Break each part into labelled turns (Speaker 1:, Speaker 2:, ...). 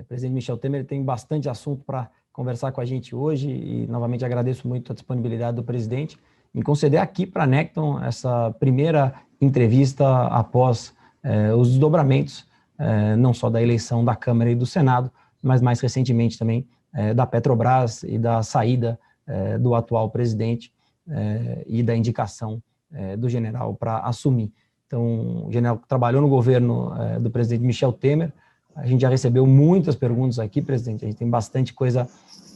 Speaker 1: presidente Michel Temer tem bastante assunto para conversar com a gente hoje e, novamente, agradeço muito a disponibilidade do presidente em conceder aqui para a Necton essa primeira entrevista após os desdobramentos, não só da eleição da Câmara e do Senado, mas mais recentemente também da Petrobras e da saída do atual presidente e da indicação do general para assumir. Então, o general trabalhou no governo do presidente Michel Temer. A gente já recebeu muitas perguntas aqui, presidente, a gente tem bastante coisa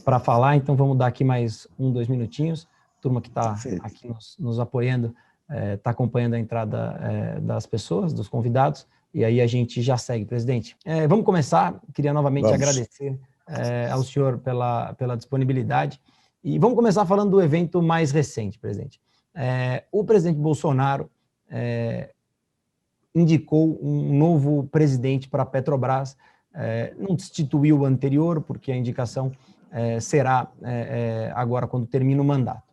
Speaker 1: para falar, então vamos dar aqui mais 2 minutinhos. A turma que está aqui nos apoiando está acompanhando a entrada das pessoas, dos convidados, e aí a gente já segue, presidente. Vamos começar, queria novamente agradecer ao senhor pela disponibilidade, e vamos começar falando do evento mais recente, presidente. O presidente Bolsonaro indicou um novo presidente para a Petrobras, não destituiu o anterior, porque a indicação será agora quando termina o mandato.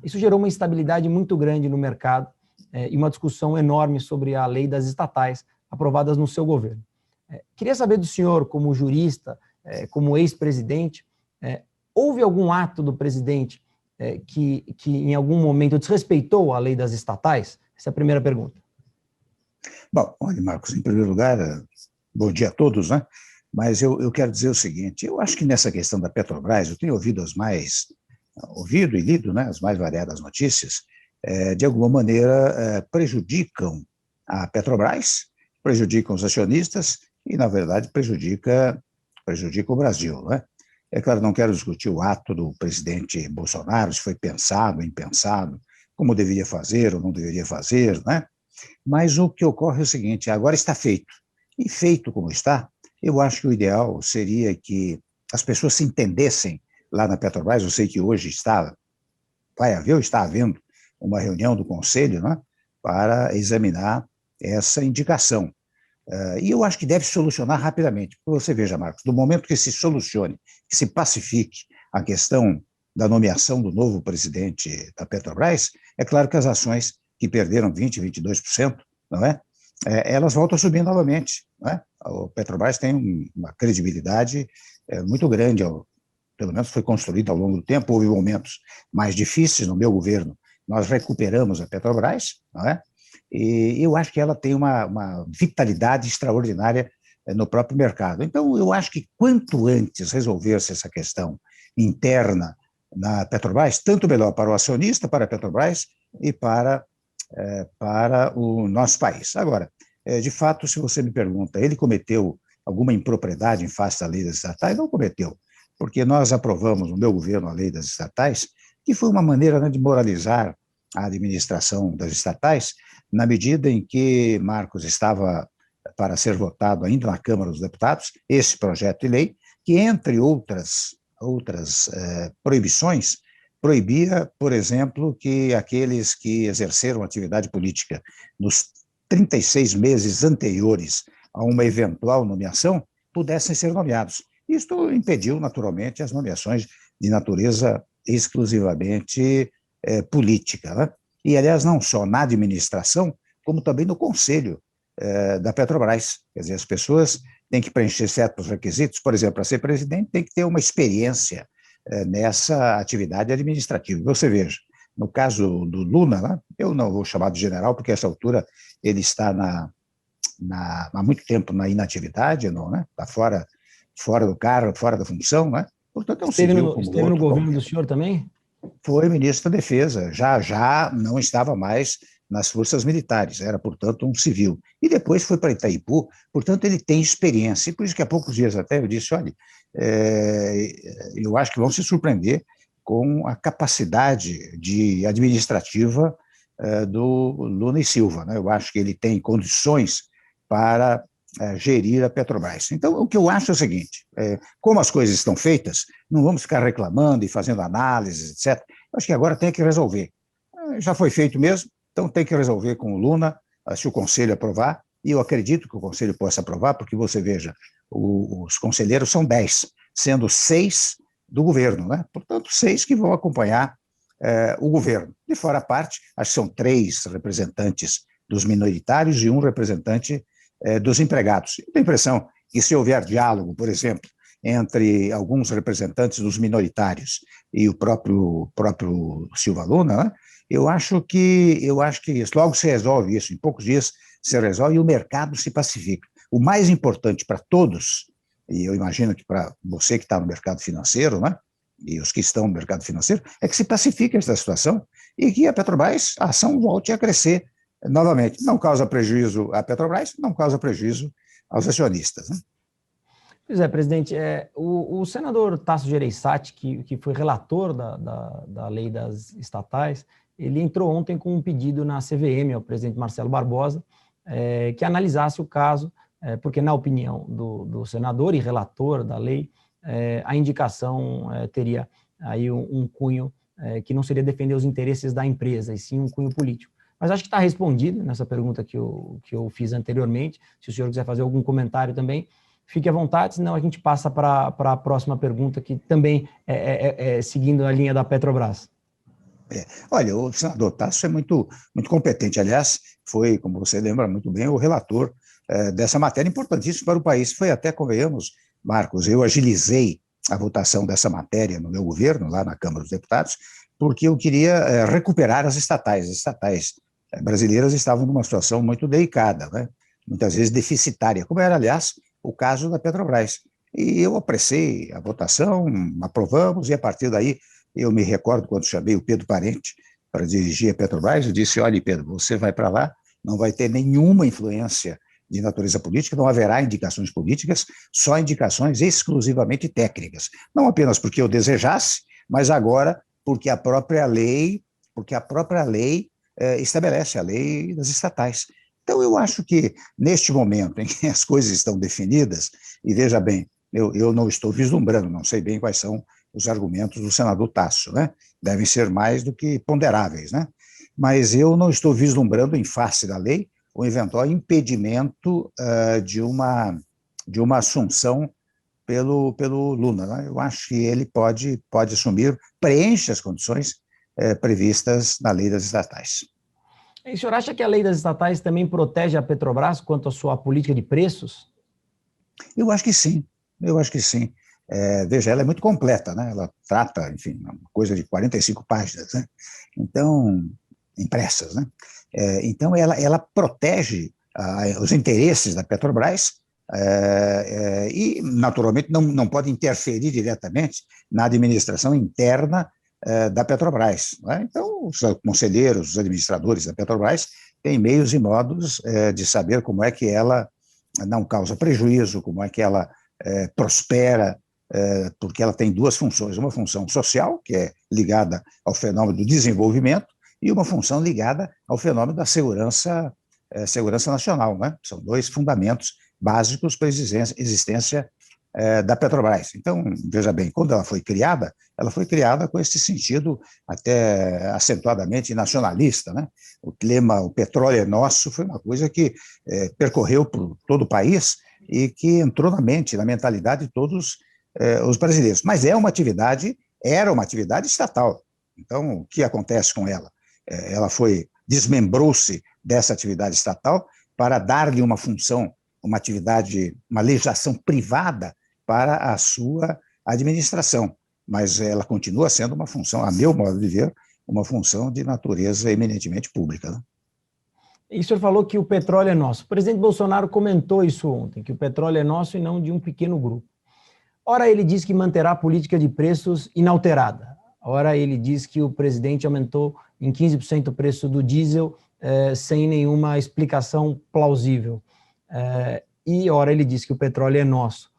Speaker 1: Isso gerou uma instabilidade muito grande no mercado e uma discussão enorme sobre a lei das estatais aprovadas no seu governo. Queria saber do senhor, como jurista, como ex-presidente, houve algum ato do presidente que em algum momento desrespeitou a lei das estatais? Essa é a primeira pergunta.
Speaker 2: Bom, olha, Marcos, em primeiro lugar, bom dia a todos, né? Mas eu quero dizer o seguinte, eu acho que nessa questão da Petrobras, eu tenho ouvido e lido, né, as mais variadas notícias, de alguma maneira prejudicam a Petrobras, prejudicam os acionistas e, na verdade, prejudica o Brasil, né? É claro, não quero discutir o ato do presidente Bolsonaro, se foi pensado, impensado, como deveria fazer ou não deveria fazer, né? Mas o que ocorre é o seguinte, agora está feito. E feito como está, eu acho que o ideal seria que as pessoas se entendessem lá na Petrobras. Eu sei que hoje está havendo uma reunião do Conselho, né, para examinar essa indicação. E eu acho que deve solucionar rapidamente. Porque você veja, Marcos, do momento que se solucione, que se pacifique a questão da nomeação do novo presidente da Petrobras, é claro que as ações que perderam 20%, 22%, não é? Elas voltam a subir novamente, não é? A Petrobras tem uma credibilidade muito grande, pelo menos foi construída ao longo do tempo. Houve momentos mais difíceis no meu governo, nós recuperamos a Petrobras, não é? E eu acho que ela tem uma vitalidade extraordinária no próprio mercado. Então, eu acho que quanto antes resolver-se essa questão interna na Petrobras, tanto melhor para o acionista, para a Petrobras e para o nosso país. Agora, de fato, se você me pergunta, ele cometeu alguma impropriedade em face da lei das estatais? Não cometeu, porque nós aprovamos no meu governo a lei das estatais, que foi uma maneira, né, de moralizar a administração das estatais, na medida em que, Marcos, estava para ser votado ainda na Câmara dos Deputados, esse projeto de lei, que, entre outras proibições, proibia, por exemplo, que aqueles que exerceram atividade política nos 36 meses anteriores a uma eventual nomeação pudessem ser nomeados. Isto impediu, naturalmente, as nomeações de natureza exclusivamente política, né? E, aliás, não só na administração, como também no conselho da Petrobras. Quer dizer, as pessoas têm que preencher certos requisitos. Por exemplo, para ser presidente tem que ter uma experiência nessa atividade administrativa. Você veja, no caso do Lula, né, eu não vou chamar de general, porque a essa altura ele está há muito tempo na inatividade, não, né? Está fora do cargo, fora da função, né? Portanto, é um civil como
Speaker 1: esteve
Speaker 2: outro.
Speaker 1: No governo do senhor também?
Speaker 2: Foi ministro da Defesa, já não estava mais nas forças militares, era, portanto, um civil. E depois foi para Itaipu, portanto, ele tem experiência. E por isso que há poucos dias até eu disse, olha, eu acho que vão se surpreender com a capacidade administrativa do Lula e Silva, né? Eu acho que ele tem condições para gerir a Petrobras. Então, o que eu acho é o seguinte, como as coisas estão feitas, não vamos ficar reclamando e fazendo análises, etc. Eu acho que agora tem que resolver. Já foi feito mesmo, então tem que resolver com o Lula, se o Conselho aprovar, e eu acredito que o Conselho possa aprovar, porque você veja, os conselheiros são 10, sendo 6 do governo, né? Portanto, 6 que vão acompanhar o governo. De fora a parte, acho que são 3 representantes dos minoritários e 1 representante dos empregados. Eu tenho a impressão que, se houver diálogo, por exemplo, entre alguns representantes dos minoritários e o próprio Silva Luna, né? Eu acho que logo se resolve isso, em poucos dias se resolve e o mercado se pacifica. O mais importante para todos, e eu imagino que para você que está no mercado financeiro, né, e os que estão no mercado financeiro, é que se pacifique essa situação e que a Petrobras, a ação volte a crescer novamente. Não causa prejuízo à Petrobras, não causa prejuízo aos acionistas, né?
Speaker 1: Pois é, presidente, o senador Tasso Gereissati, que foi relator da lei das estatais, ele entrou ontem com um pedido na CVM ao presidente Marcelo Barbosa, que analisasse o caso, porque, na opinião do senador e relator da lei, a indicação teria aí um cunho que não seria defender os interesses da empresa, e sim um cunho político. Mas acho que está respondido nessa pergunta que eu fiz anteriormente. Se o senhor quiser fazer algum comentário também, fique à vontade, senão a gente passa para a próxima pergunta, que também é seguindo a linha da Petrobras.
Speaker 2: Olha, o senador Tasso é muito competente. Aliás, foi, como você lembra muito bem, o relator dessa matéria importantíssima para o país. Foi até, convenhamos, Marcos, eu agilizei a votação dessa matéria no meu governo, lá na Câmara dos Deputados, porque eu queria recuperar as estatais. As estatais brasileiras estavam numa situação muito delicada, né? Muitas vezes deficitária, como era, aliás, o caso da Petrobras. E eu apressei a votação, aprovamos, e a partir daí eu me recordo quando chamei o Pedro Parente para dirigir a Petrobras, eu disse, olha, Pedro, você vai para lá, não vai ter nenhuma influência de natureza política, não haverá indicações políticas, só indicações exclusivamente técnicas. Não apenas porque eu desejasse, mas agora porque a própria lei estabelece a lei das estatais. Então, eu acho que, neste momento em que as coisas estão definidas, e veja bem, eu não estou vislumbrando, não sei bem quais são os argumentos do senador Tasso, né? Devem ser mais do que ponderáveis, né? Mas eu não estou vislumbrando, em face da lei, o eventual impedimento de uma assunção pelo Lula, né? Eu acho que ele pode assumir, preenche as condições previstas na lei das estatais.
Speaker 1: E o senhor acha que a lei das estatais também protege a Petrobras quanto à sua política de preços?
Speaker 2: Eu acho que sim, veja, ela é muito completa, né? Ela trata, enfim, uma coisa de 45 páginas, né? Então, impressas, né? Então, ela protege os interesses da Petrobras e, naturalmente, não pode interferir diretamente na administração interna da Petrobras, né? Então, os conselheiros, os administradores da Petrobras têm meios e modos de saber como é que ela não causa prejuízo, como é que ela prospera, porque ela tem duas funções, uma função social, que é ligada ao fenômeno do desenvolvimento, e uma função ligada ao fenômeno da segurança nacional, né? São dois fundamentos básicos para a existência da Petrobras. Então, veja bem, quando ela foi criada com esse sentido até acentuadamente nacionalista, né? O lema "o petróleo é nosso" foi uma coisa que percorreu por todo o país e que entrou na mentalidade de todos os brasileiros. Mas era uma atividade estatal. Então, o que acontece com ela? Ela desmembrou-se dessa atividade estatal para dar-lhe uma função, uma legislação privada para a sua administração. Mas ela continua sendo uma função, a meu modo de ver, uma função de natureza eminentemente pública, né?
Speaker 1: E o senhor falou que o petróleo é nosso. O presidente Bolsonaro comentou isso ontem, que o petróleo é nosso e não de um pequeno grupo. Ora, ele diz que manterá a política de preços inalterada. Ora, ele diz que o presidente aumentou em 15% o preço do diesel sem nenhuma explicação plausível. E ora, ele diz que o petróleo é nosso.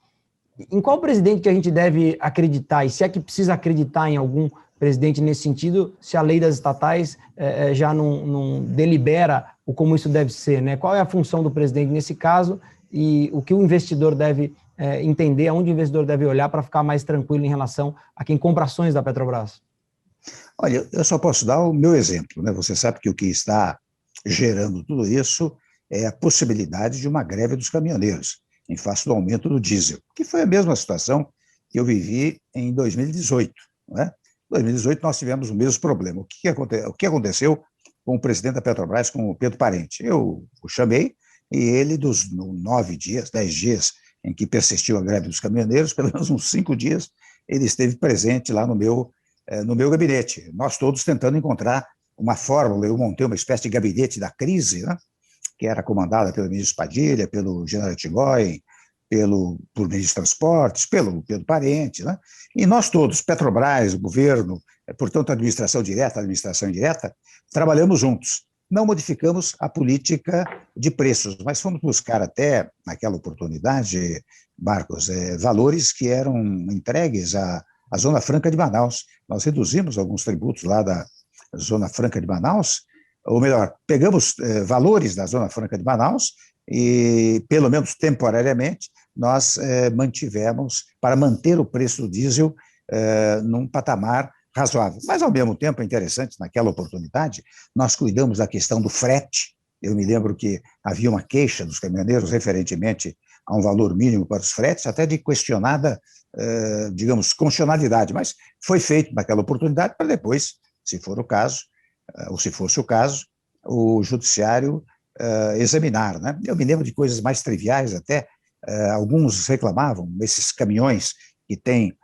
Speaker 1: Em qual presidente que a gente deve acreditar? E se é que precisa acreditar em algum presidente nesse sentido, se a lei das estatais já não delibera como isso deve ser, né? Qual é a função do presidente nesse caso e o que o investidor deve entender, aonde o investidor deve olhar para ficar mais tranquilo em relação a quem compra ações da Petrobras?
Speaker 2: Olha, eu só posso dar o meu exemplo, né? Você sabe que o que está gerando tudo isso é a possibilidade de uma greve dos caminhoneiros, em face do aumento do diesel, que foi a mesma situação que eu vivi em 2018, não é? Em 2018 nós tivemos o mesmo problema. O que aconteceu com o presidente da Petrobras, com o Pedro Parente? Eu o chamei e ele, dos 9 dias, 10 dias em que persistiu a greve dos caminhoneiros, pelo menos uns 5 dias, ele esteve presente lá no meu gabinete. Nós todos tentando encontrar uma fórmula. Eu montei uma espécie de gabinete da crise, né, que era comandada pelo ministro Padilha, pelo general Tigói, por ministro de Transportes, pelo Parente, né? E nós todos, Petrobras, o governo, portanto, administração direta, administração indireta, trabalhamos juntos. Não modificamos a política de preços, mas fomos buscar até, naquela oportunidade, Marcos, valores que eram entregues à Zona Franca de Manaus. Nós reduzimos alguns tributos lá da Zona Franca de Manaus, ou melhor, pegamos valores da Zona Franca de Manaus e, pelo menos temporariamente, nós mantivemos para manter o preço do diesel num patamar razoável. Mas, ao mesmo tempo, é interessante, naquela oportunidade, nós cuidamos da questão do frete. Eu me lembro que havia uma queixa dos caminhoneiros referentemente a um valor mínimo para os fretes, até de questionada, digamos, constitucionalidade, mas foi feito naquela oportunidade para depois, se for o caso, ou se fosse o caso, o judiciário examinar, né? Eu me lembro de coisas mais triviais até, alguns reclamavam, esses caminhões que têm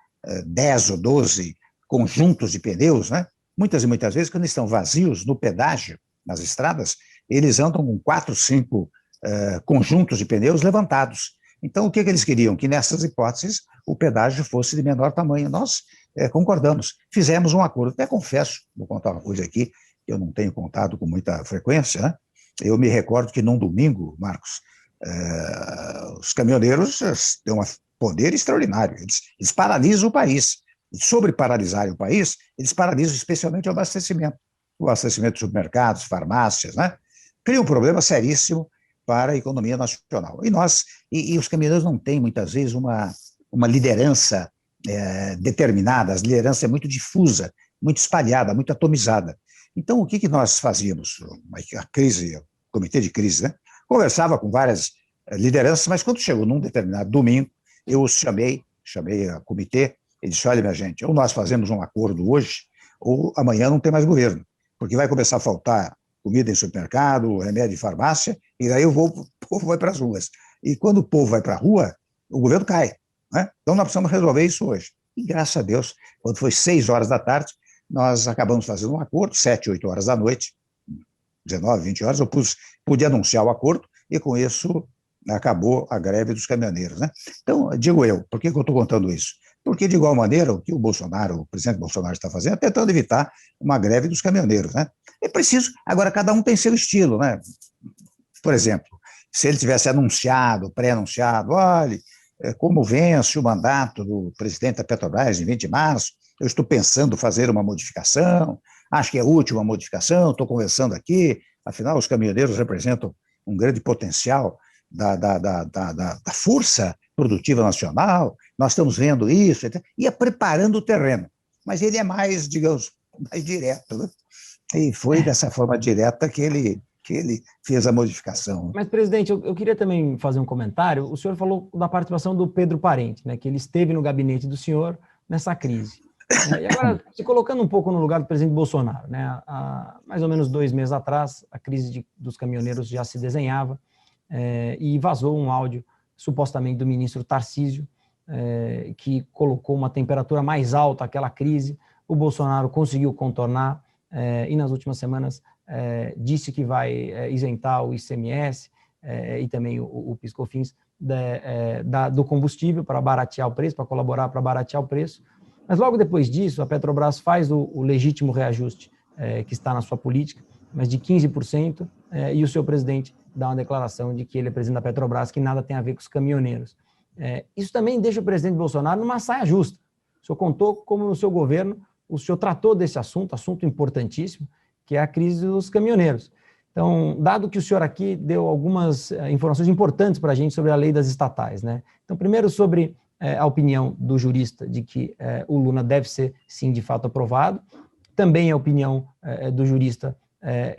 Speaker 2: 10 ou 12 conjuntos de pneus, né? Muitas e muitas vezes, quando estão vazios no pedágio, nas estradas, eles andam com 4, 5 conjuntos de pneus levantados. Então, o que eles queriam? Que nessas hipóteses o pedágio fosse de menor tamanho. Nós concordamos, fizemos um acordo. Até confesso, vou contar uma coisa aqui, que eu não tenho contado com muita frequência, né? Eu me recordo que num domingo, Marcos, os caminhoneiros têm um poder extraordinário, eles paralisam o país. E sobre paralisarem o país, eles paralisam especialmente o abastecimento de supermercados, farmácias, né? Cria um problema seríssimo para a economia nacional. E os caminhoneiros não têm, muitas vezes, uma liderança determinada, a liderança é muito difusa, muito espalhada, muito atomizada. Então, o que nós fazíamos? A crise, o comitê de crise, né? Conversava com várias lideranças, mas quando chegou num determinado domingo, eu os chamei a comitê, e disse, olha, minha gente, ou nós fazemos um acordo hoje, ou amanhã não tem mais governo, porque vai começar a faltar comida em supermercado, remédio em farmácia, e daí o povo vai para as ruas. E quando o povo vai para a rua, o governo cai, né? Então nós precisamos resolver isso hoje. E graças a Deus, quando foi 6 horas da tarde, nós acabamos fazendo um acordo, 7, 8 horas da noite, 19, 20 horas, eu pude anunciar o acordo, e com isso acabou a greve dos caminhoneiros, né? Então, digo eu, por que eu estou contando isso? Porque, de igual maneira, o que o presidente Bolsonaro está fazendo é tentando evitar uma greve dos caminhoneiros, né? É preciso, agora cada um tem seu estilo, né? Por exemplo, se ele tivesse anunciado, pré-anunciado, olha, como vence o mandato do presidente da Petrobras em 20 de março, eu estou pensando fazer uma modificação, acho que é útil uma modificação, estou conversando aqui, afinal os caminhoneiros representam um grande potencial da força produtiva nacional, nós estamos vendo isso, ia preparando o terreno, mas ele é mais, digamos, mais direto, né? E foi dessa forma direta que ele fez a modificação.
Speaker 1: Mas, presidente, eu queria também fazer um comentário. O senhor falou da participação do Pedro Parente, né, que ele esteve no gabinete do senhor nessa crise. E agora, se colocando um pouco no lugar do presidente Bolsonaro, né, há mais ou menos 2 meses atrás, a crise dos caminhoneiros já se desenhava, e vazou um áudio, supostamente, do ministro Tarcísio, que colocou uma temperatura mais alta àquela crise. O Bolsonaro conseguiu contornar, e nas últimas semanas disse que vai isentar o ICMS e também o PIS/COFINS do combustível para baratear o preço, para colaborar para baratear o preço. Mas logo depois disso, a Petrobras faz o legítimo reajuste que está na sua política, mas de 15%, e o seu presidente dá uma declaração de que ele é presidente da Petrobras, que nada tem a ver com os caminhoneiros. Isso também deixa o presidente Bolsonaro numa saia justa. O senhor contou como no seu governo o senhor tratou desse assunto importantíssimo, que é a crise dos caminhoneiros. Então, dado que o senhor aqui deu algumas informações importantes para a gente sobre a lei das estatais, né? Então, primeiro sobre a opinião do jurista de que o Luna deve ser, sim, de fato aprovado. Também a opinião do jurista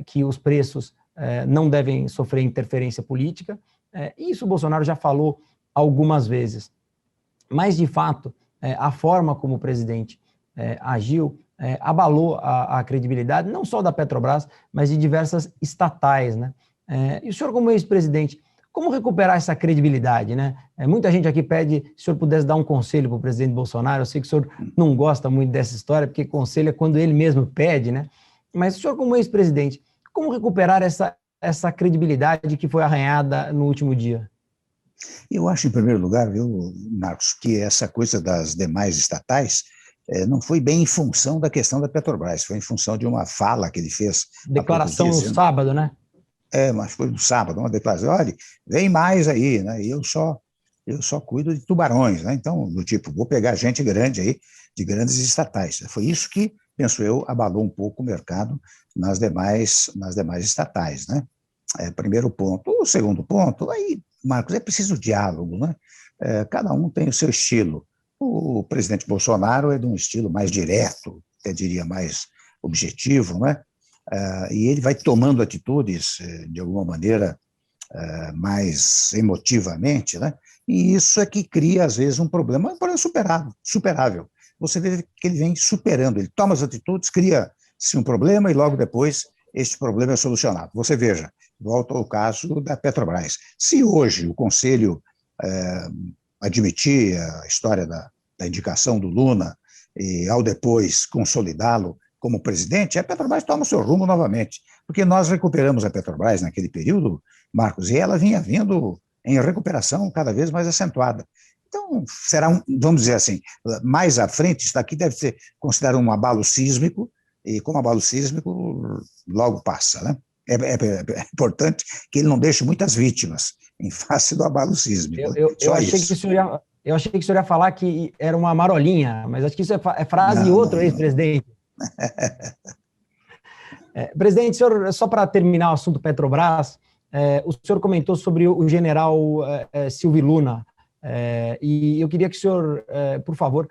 Speaker 1: que os preços não devem sofrer interferência política. Isso o Bolsonaro já falou algumas vezes. Mas, de fato, a forma como o presidente agiu abalou a credibilidade, não só da Petrobras, mas de diversas estatais, né? E o senhor, como ex-presidente, Como recuperar essa credibilidade, né? Muita gente aqui pede se o senhor pudesse dar um conselho para o presidente Bolsonaro. Eu sei que o senhor não gosta muito dessa história, porque conselho é quando ele mesmo pede, né? Mas o senhor, como ex-presidente, como recuperar essa credibilidade que foi arranhada no último dia?
Speaker 2: Eu acho, em primeiro lugar, viu, Marcos, que essa coisa das demais estatais não foi bem em função da questão da Petrobras, foi em função de uma fala que ele fez há poucos
Speaker 1: Declaração
Speaker 2: dias.
Speaker 1: no sábado, né?
Speaker 2: Mas foi no sábado, uma declaração, olha, vem mais aí, né? E eu só cuido de tubarões, né? Então, do tipo, vou pegar gente grande aí, de grandes estatais. Foi isso que, penso eu, abalou um pouco o mercado nas demais estatais, né? Primeiro ponto. O segundo ponto, aí, Marcos, é preciso diálogo, né? Cada um tem o seu estilo. O presidente Bolsonaro é de um estilo mais direto, até diria mais objetivo, né? E ele vai tomando atitudes, de alguma maneira, mais emotivamente, né? E isso é que cria, às vezes, um problema superável. Você vê que ele vem superando, ele toma as atitudes, cria-se um problema e logo depois este problema é solucionado. Você veja, volta ao caso da Petrobras. Se hoje o Conselho admitir a história da indicação do Luna e, ao depois, consolidá-lo como presidente, a Petrobras toma o seu rumo novamente, porque nós recuperamos a Petrobras naquele período, Marcos, e ela vinha vindo em recuperação cada vez mais acentuada. Então, será vamos dizer assim, mais à frente, isso daqui deve ser considerado um abalo sísmico, e como abalo sísmico, logo passa, né? É importante que ele não deixe muitas vítimas em face do abalo sísmico.
Speaker 1: Eu achei que o senhor ia falar que era uma marolinha, mas acho que isso é frase de outro ex-presidente. Presidente, senhor, só para terminar o assunto Petrobras, o senhor comentou sobre o general Silvio Luna, e eu queria que o senhor, por favor,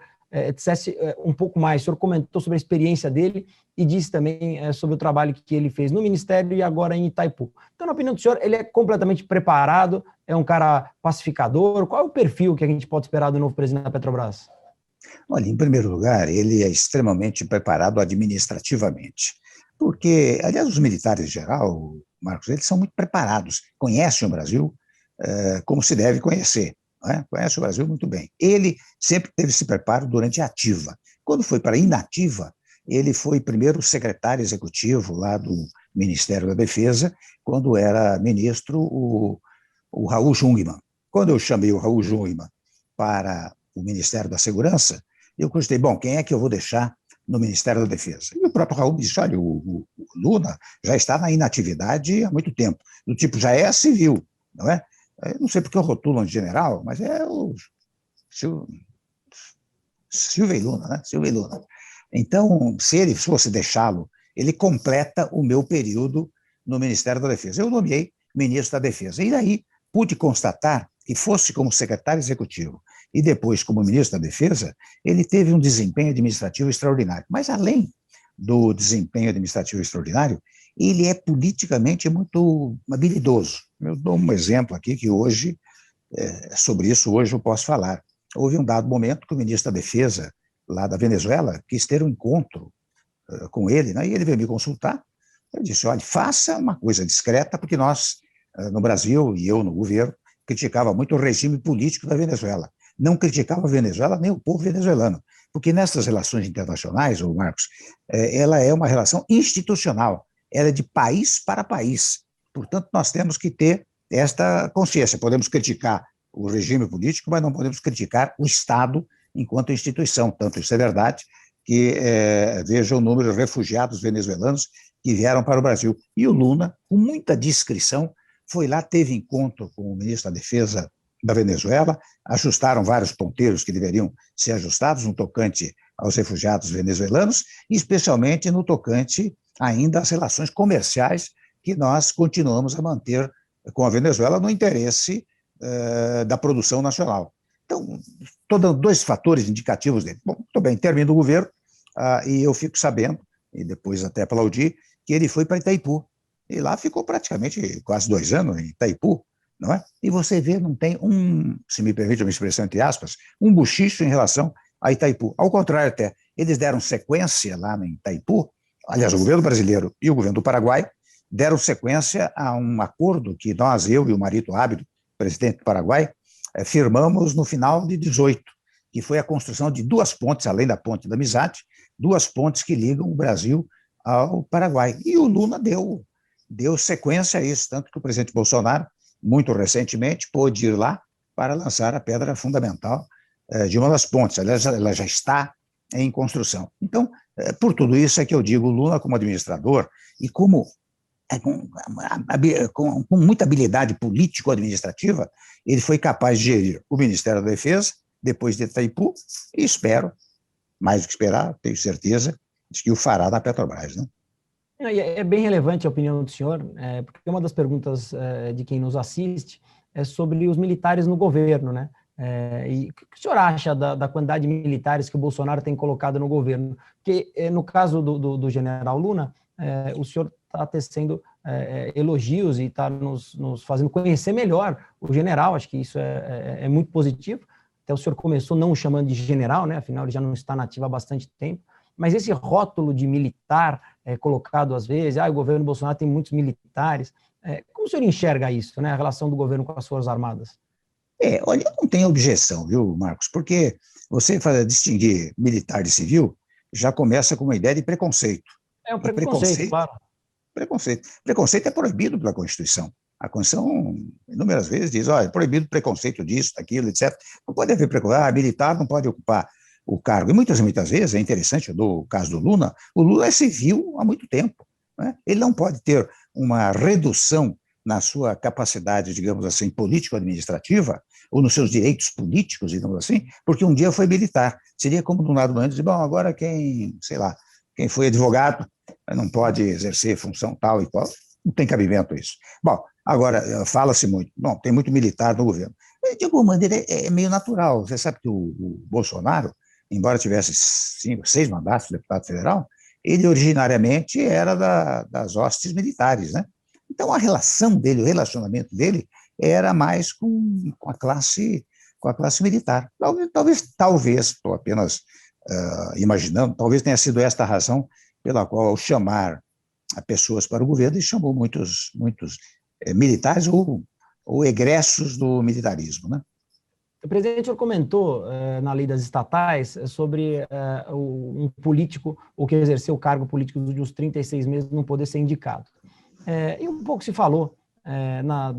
Speaker 1: dissesse um pouco mais. O senhor comentou sobre a experiência dele e disse também sobre o trabalho que ele fez no Ministério e agora em Itaipu. Então, na opinião do senhor, ele é completamente preparado, é um cara pacificador? Qual é o perfil que a gente pode esperar do novo presidente da Petrobras?
Speaker 2: Olha, em primeiro lugar, ele é extremamente preparado administrativamente, porque, aliás, os militares em geral, Marcos, eles são muito preparados, conhecem o Brasil como se deve conhecer, não é? Conhece o Brasil muito bem. Ele sempre teve esse preparo durante a ativa. Quando foi para a inativa, ele foi primeiro secretário executivo lá do Ministério da Defesa, quando era ministro o Raul Jungmann. Quando eu chamei o Raul Jungmann para o Ministério da Segurança, eu cogitei, bom, quem é que eu vou deixar no Ministério da Defesa? E o próprio Raul disse, olha, o Luna já está na inatividade há muito tempo, do tipo, já é civil, não é? Eu não sei porque o rotulam de general, mas é o Silvio Luna, né? Silvio Luna. Então, se ele fosse deixá-lo, ele completa o meu período no Ministério da Defesa. Eu nomeei ministro da Defesa. E daí pude constatar que fosse como secretário executivo e depois como ministro da Defesa, ele teve um desempenho administrativo extraordinário. Mas, além do desempenho administrativo extraordinário, ele é politicamente muito habilidoso. Eu dou um exemplo aqui que hoje, sobre isso hoje eu posso falar. Houve um dado momento que o ministro da Defesa, lá da Venezuela, quis ter um encontro com ele, né, e ele veio me consultar. Eu disse, olha, faça uma coisa discreta, porque nós, no Brasil, e eu no governo, criticava muito o regime político da Venezuela. Não criticava a Venezuela nem o povo venezuelano, porque nessas relações internacionais, Marcos, ela é uma relação institucional, ela é de país para país. Portanto, nós temos que ter esta consciência. Podemos criticar o regime político, mas não podemos criticar o Estado enquanto instituição. Tanto isso é verdade que veja o número de refugiados venezuelanos que vieram para o Brasil. E o Luna, com muita discrição, foi lá, teve encontro com o ministro da Defesa da Venezuela, ajustaram vários ponteiros que deveriam ser ajustados no tocante aos refugiados venezuelanos, e especialmente no tocante ainda às relações comerciais que nós continuamos a manter com a Venezuela no interesse da produção nacional. Então, estou dando dois fatores indicativos dele. Bom, muito bem, termina o governo, e eu fico sabendo, e depois até aplaudi, que ele foi para Itaipu. E lá ficou praticamente quase 2 anos em Itaipu, não é? E você vê, não tem se me permite uma expressão entre aspas, um bochicho em relação a Itaipu. Ao contrário até, eles deram sequência lá em Itaipu, aliás, o governo brasileiro e o governo do Paraguai deram sequência a um acordo que nós, eu e o Marito Ábido, presidente do Paraguai, firmamos no final de 18, que foi a construção de 2 pontes, além da ponte da amizade, 2 pontes que ligam o Brasil ao Paraguai. E o Lula deu sequência a isso, tanto que o presidente Bolsonaro, muito recentemente, pôde ir lá para lançar a pedra fundamental de uma das pontes. Aliás, ela já está em construção. Então, por tudo isso é que eu digo, o Lula, como administrador e com muita habilidade político-administrativa, ele foi capaz de gerir o Ministério da Defesa, depois de Itaipu, e espero, mais do que esperar, tenho certeza, de que o fará na Petrobras, né?
Speaker 1: É bem relevante a opinião do senhor, porque uma das perguntas de quem nos assiste é sobre os militares no governo, né? E o que o senhor acha da quantidade de militares que o Bolsonaro tem colocado no governo? Porque, no caso do general Luna, o senhor está tecendo elogios e está nos fazendo conhecer melhor o general, acho que isso é muito positivo. Até o senhor começou não o chamando de general, né? Afinal, ele já não está nativo há bastante tempo. Mas esse rótulo de militar colocado às vezes, o governo Bolsonaro tem muitos militares. Como o senhor enxerga isso, né? A relação do governo com as Forças Armadas?
Speaker 2: Olha, eu não tenho objeção, viu, Marcos? Porque você distinguir militar de civil já começa com uma ideia de preconceito.
Speaker 1: É um preconceito, claro.
Speaker 2: Preconceito. Preconceito é proibido pela Constituição. A Constituição, inúmeras vezes, diz, é proibido preconceito disso, daquilo, etc. Não pode haver preconceito. Militar não pode ocupar o cargo. E muitas vezes, é interessante, o caso do Lula, o Lula é civil há muito tempo, né? Ele não pode ter uma redução na sua capacidade, digamos assim, político-administrativa, ou nos seus direitos políticos, digamos assim, porque um dia foi militar. Seria como do lado antes, bom, agora quem foi advogado não pode exercer função tal e qual. Não tem cabimento isso. Bom, agora, fala-se muito, tem muito militar no governo. De alguma maneira, é meio natural. Você sabe que o Bolsonaro, embora tivesse 5, 6 mandatos de deputado federal, ele originariamente era das hostes militares, né? Então, a relação dele, o relacionamento dele era mais com a classe militar. Talvez, estou apenas imaginando, talvez tenha sido esta a razão pela qual, ao chamar pessoas para o governo, ele chamou muitos militares ou egressos do militarismo, né?
Speaker 1: O presidente, o senhor comentou na lei das estatais sobre um político, ou que exerceu o cargo político nos últimos 36 meses, não poder ser indicado. E um pouco se falou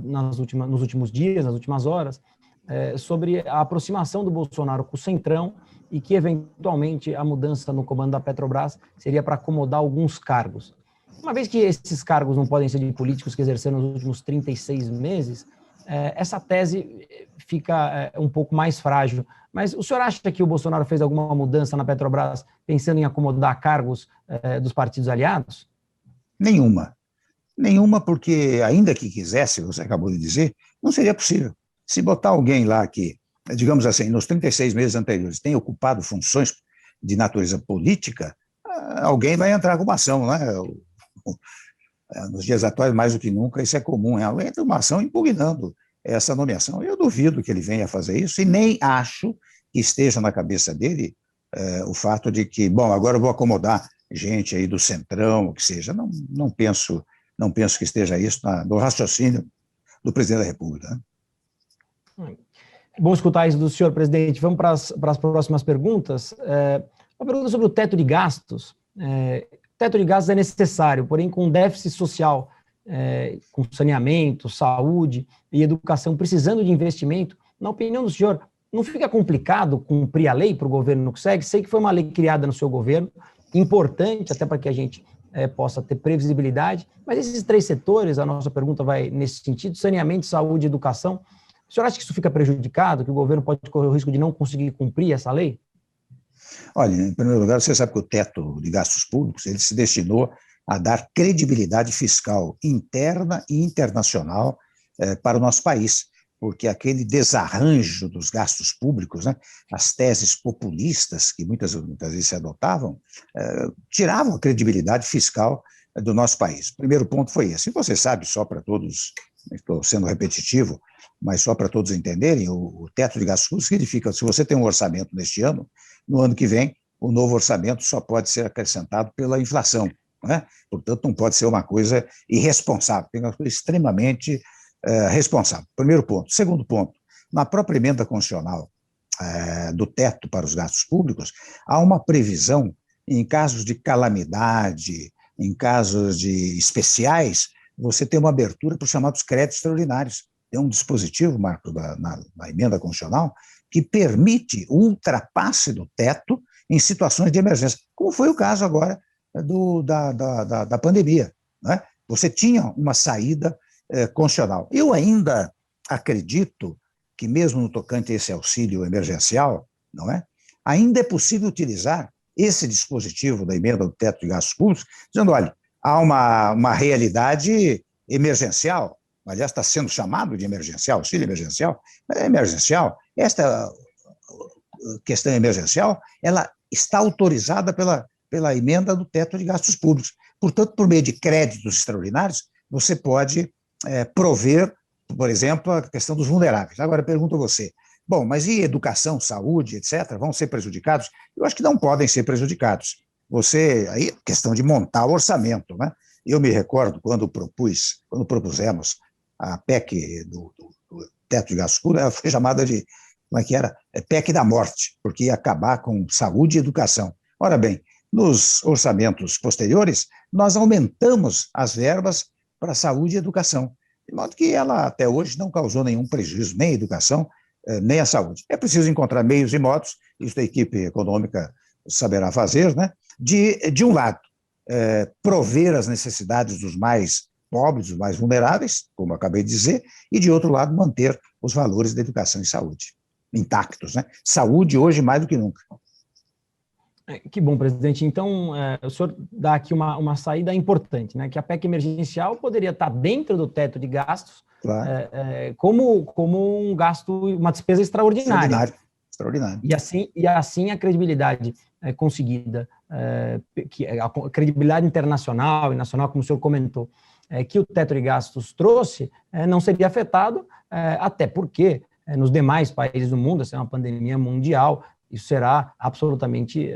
Speaker 1: nos últimos dias, nas últimas horas, sobre a aproximação do Bolsonaro com o Centrão e que, eventualmente, a mudança no comando da Petrobras seria para acomodar alguns cargos. Uma vez que esses cargos não podem ser de políticos que exerceram nos últimos 36 meses, essa tese fica um pouco mais frágil. Mas o senhor acha que o Bolsonaro fez alguma mudança na Petrobras pensando em acomodar cargos dos partidos aliados?
Speaker 2: Nenhuma, porque ainda que quisesse, você acabou de dizer, não seria possível. Se botar alguém lá que, digamos assim, nos 36 meses anteriores tem ocupado funções de natureza política, alguém vai entrar com uma ação, né? Nos dias atuais, mais do que nunca, isso é comum. Alguém entra com uma ação impugnando essa nomeação. Eu duvido que ele venha fazer isso e nem acho que esteja na cabeça dele o fato de que, bom, agora eu vou acomodar gente aí do Centrão, o que seja. Não penso que esteja isso no raciocínio do presidente da República, né?
Speaker 1: Bom escutar isso do senhor, presidente. Vamos para as próximas perguntas. Uma pergunta sobre o teto de gastos. O teto de gastos é necessário, porém com déficit social, com saneamento, saúde e educação, precisando de investimento. Na opinião do senhor, não fica complicado cumprir a lei para o governo que segue? Sei que foi uma lei criada no seu governo, importante até para que a gente possa ter previsibilidade, mas esses 3 setores, a nossa pergunta vai nesse sentido: saneamento, saúde e educação. O senhor acha que isso fica prejudicado, que o governo pode correr o risco de não conseguir cumprir essa lei?
Speaker 2: Olha, em primeiro lugar, você sabe que o teto de gastos públicos ele se destinou a dar credibilidade fiscal interna e internacional para o nosso país, porque aquele desarranjo dos gastos públicos, né, as teses populistas que muitas vezes se adotavam, tiravam a credibilidade fiscal do nosso país. O primeiro ponto foi esse. E você sabe, só para todos, estou sendo repetitivo, mas só para todos entenderem, o teto de gastos públicos significa, se você tem um orçamento neste ano, no ano que vem, o novo orçamento só pode ser acrescentado pela inflação, né? Portanto, não pode ser uma coisa irresponsável, tem uma coisa extremamente responsável. Primeiro ponto. Segundo ponto, na própria emenda constitucional do teto para os gastos públicos, há uma previsão em casos de calamidade, em casos de especiais, você tem uma abertura para os chamados créditos extraordinários. Tem um dispositivo, Marco, na emenda constitucional, que permite o ultrapasse do teto em situações de emergência, como foi o caso agora da pandemia. Né? Você tinha uma saída constitucional. Eu ainda acredito que, mesmo no tocante a esse auxílio emergencial, não é? Ainda é possível utilizar esse dispositivo da emenda do teto de gastos públicos, dizendo, olha, há uma realidade emergencial, aliás, está sendo chamado de emergencial, auxílio emergencial, mas é emergencial. Esta questão emergencial, ela está autorizada pela emenda do teto de gastos públicos. Portanto, por meio de créditos extraordinários, você pode prover, por exemplo, a questão dos vulneráveis. Agora, pergunto a você, bom, mas e educação, saúde, etc., vão ser prejudicados? Eu acho que não podem ser prejudicados. Aí, questão de montar o orçamento, né? Eu me recordo quando propusemos a PEC do teto de gastos públicos, ela foi chamada de, como é que era? PEC da morte, porque ia acabar com saúde e educação. Ora bem, nos orçamentos posteriores, nós aumentamos as verbas para saúde e educação, de modo que ela até hoje não causou nenhum prejuízo, nem à educação, nem à saúde. É preciso encontrar meios e modos, isso a equipe econômica saberá fazer, né? De um lado, prover as necessidades dos mais pobres, dos mais vulneráveis, como eu acabei de dizer, e de outro lado, manter os valores da educação e saúde intactos, né? Saúde hoje mais do que nunca.
Speaker 1: Que bom, presidente. Então, o senhor dá aqui uma saída importante, né? Que a PEC emergencial poderia estar dentro do teto de gastos, claro, como um gasto, uma despesa extraordinária.
Speaker 2: Extraordinário.
Speaker 1: E assim a credibilidade conseguida, a credibilidade internacional e nacional, como o senhor comentou, que o teto de gastos trouxe, não seria afetado, até porque nos demais países do mundo, essa é uma pandemia mundial, isso será absolutamente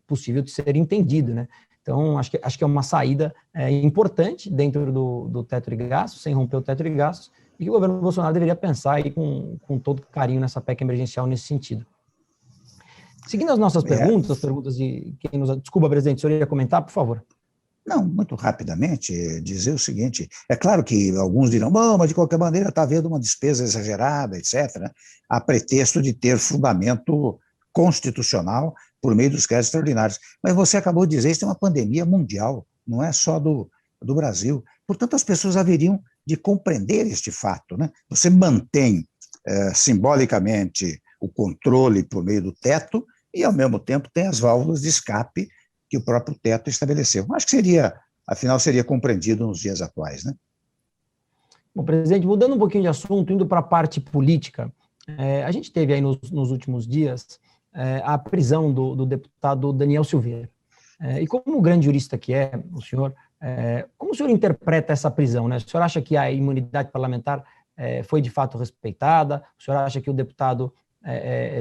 Speaker 1: possível de ser entendido, né? Então, acho que é uma saída importante dentro do teto de gastos, sem romper o teto de gastos, e que o governo Bolsonaro deveria pensar aí com todo carinho nessa PEC emergencial nesse sentido. Seguindo as nossas perguntas, as perguntas de quem nos... Desculpa, presidente, o senhor ia comentar, por favor?
Speaker 2: Não, muito rapidamente, dizer o seguinte, é claro que alguns dirão, bom, mas de qualquer maneira está havendo uma despesa exagerada, etc., né, a pretexto de ter fundamento constitucional por meio dos créditos extraordinários. Mas você acabou de dizer, isso é uma pandemia mundial, não é só do Brasil. Portanto, as pessoas haveriam de compreender este fato, né? Você mantém simbolicamente o controle por meio do teto e, ao mesmo tempo, tem as válvulas de escape que o próprio teto estabeleceu. Acho que afinal, seria compreendido nos dias atuais, né?
Speaker 1: Bom, presidente, mudando um pouquinho de assunto, indo para a parte política, a gente teve aí nos últimos dias a prisão do deputado Daniel Silveira. E como grande jurista que é, o senhor, como o senhor interpreta essa prisão, né? O senhor acha que a imunidade parlamentar foi de fato respeitada? O senhor acha que o deputado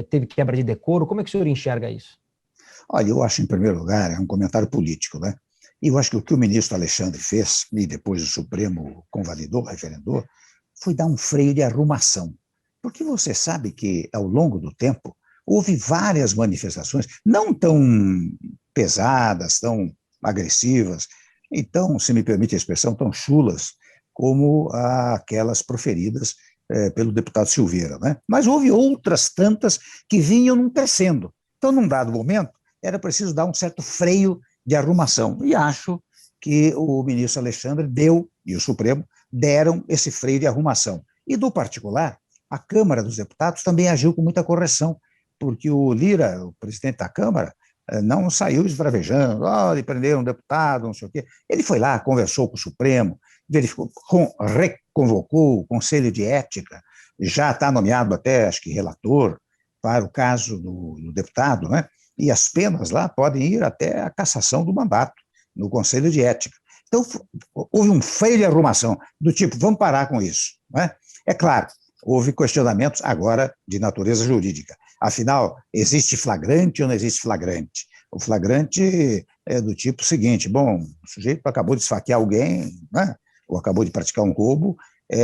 Speaker 1: teve quebra de decoro? Como é que o senhor enxerga isso?
Speaker 2: Olha, eu acho, em primeiro lugar, é um comentário político, né? E eu acho que o que o ministro Alexandre fez, e depois o Supremo convalidou, referendou, foi dar um freio de arrumação. Porque você sabe que, ao longo do tempo, houve várias manifestações, não tão pesadas, tão agressivas, e tão, se me permite a expressão, tão chulas, como aquelas proferidas pelo deputado Silveira, né? Mas houve outras tantas que vinham crescendo. Então, num dado momento, era preciso dar um certo freio de arrumação. E acho que o ministro Alexandre e o Supremo deram esse freio de arrumação. E, do particular, a Câmara dos Deputados também agiu com muita correção, porque o Lira, o presidente da Câmara, não saiu esbravejando, ele prendeu um deputado, não sei o quê. Ele foi lá, conversou com o Supremo, verificou, reconvocou o Conselho de Ética, já está nomeado até, acho que, relator para o caso do deputado, né? E as penas lá podem ir até a cassação do mandato no Conselho de Ética. Então, houve um freio de arrumação do tipo, vamos parar com isso, né? É claro, houve questionamentos agora de natureza jurídica. Afinal, existe flagrante ou não existe flagrante? O flagrante é do tipo seguinte, bom, o sujeito acabou de esfaquear alguém, né? Ou acabou de praticar um roubo,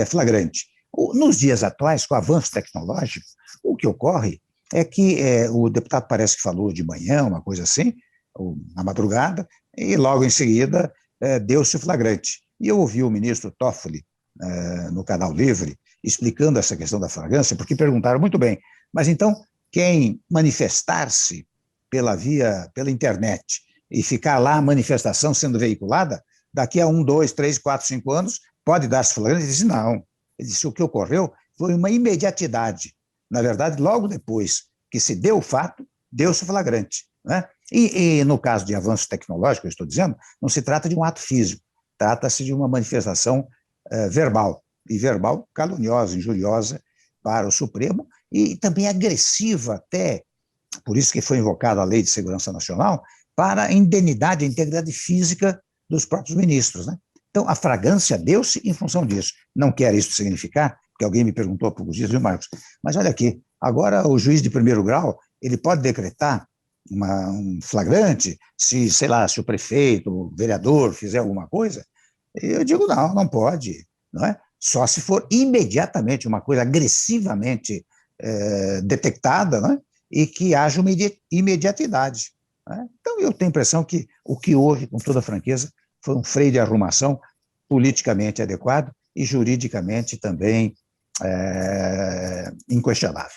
Speaker 2: flagrante. Nos dias atuais, com o avanço tecnológico, o que ocorre é que o deputado parece que falou de manhã, uma coisa assim, ou na madrugada, e logo em seguida deu-se o flagrante. E eu ouvi o ministro Toffoli, no Canal Livre, explicando essa questão da flagrância, porque perguntaram muito bem, mas então quem manifestar-se pela internet e ficar lá a manifestação sendo veiculada, daqui a 1, 2, 3, 4, 5 anos, pode dar-se flagrante? Ele disse, não. Ele disse, o que ocorreu foi uma imediatidade. Na verdade, logo depois que se deu o fato, deu-se o flagrante. Né? E no caso de avanço tecnológico, eu estou dizendo, não se trata de um ato físico, trata-se de uma manifestação verbal, e verbal caluniosa, injuriosa para o Supremo, e também agressiva até, por isso que foi invocada a Lei de Segurança Nacional, para a indeniidade, a integridade física dos próprios ministros. Né? Então, a flagrância deu-se em função disso. Não quer isso significar, porque alguém me perguntou há poucos dias, viu, Marcos? Mas olha aqui, agora o juiz de primeiro grau, ele pode decretar um flagrante se, sei lá, se o prefeito, o vereador fizer alguma coisa? Eu digo, não, não pode, não é? Só se for imediatamente uma coisa agressivamente detectada, né? E que haja uma imediatidade. Né? Então, eu tenho a impressão que o que houve, com toda franqueza, foi um freio de arrumação politicamente adequado e juridicamente também inquestionável.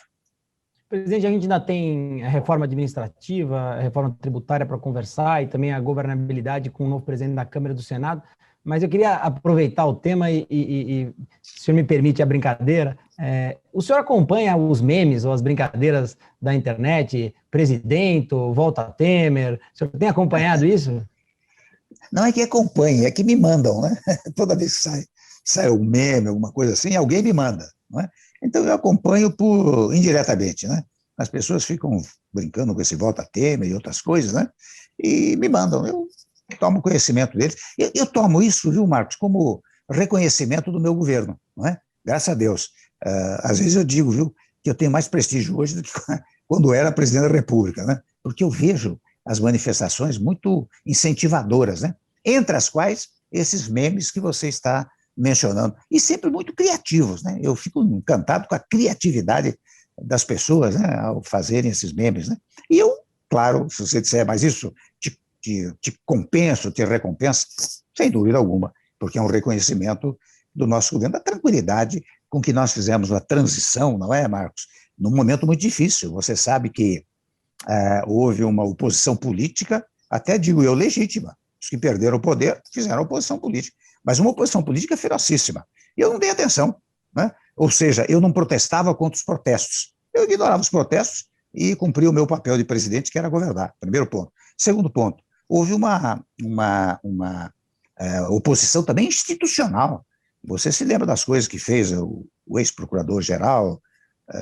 Speaker 1: Presidente, a gente ainda tem a reforma administrativa, a reforma tributária para conversar e também a governabilidade com o novo presidente da Câmara e do Senado, mas eu queria aproveitar o tema e se o senhor me permite a brincadeira, o senhor acompanha os memes ou as brincadeiras da internet, presidente, volta Temer, o senhor tem acompanhado isso?
Speaker 2: Não é que acompanhe, é que me mandam, né? Toda vez que sai um meme, alguma coisa assim, alguém me manda, não é? Então eu acompanho indiretamente, né? As pessoas ficam brincando com esse volta Temer e outras coisas, né? E me mandam, eu tomo conhecimento deles. Eu tomo isso, viu, Marcos, como reconhecimento do meu governo, não é? Graças a Deus. Às vezes eu digo, viu, que eu tenho mais prestígio hoje do que quando era presidente da República, né? Porque eu vejo as manifestações muito incentivadoras, né? Entre as quais esses memes que você está mencionando, e sempre muito criativos, né? Eu fico encantado com a criatividade das pessoas, né, ao fazerem esses memes, né? E eu, claro, se você disser, mas isso te compensa, te recompensa, sem dúvida alguma, porque é um reconhecimento do nosso governo, da tranquilidade com que nós fizemos a transição, não é, Marcos? Num momento muito difícil. Você sabe que houve uma oposição política, até digo eu, legítima. Os que perderam o poder fizeram oposição política, mas uma oposição política ferocíssima. E eu não dei atenção, né? Ou seja, eu não protestava contra os protestos. Eu ignorava os protestos e cumpria o meu papel de presidente, que era governar. Primeiro ponto. Segundo ponto, houve uma oposição também institucional. Você se lembra das coisas que fez o ex-procurador-geral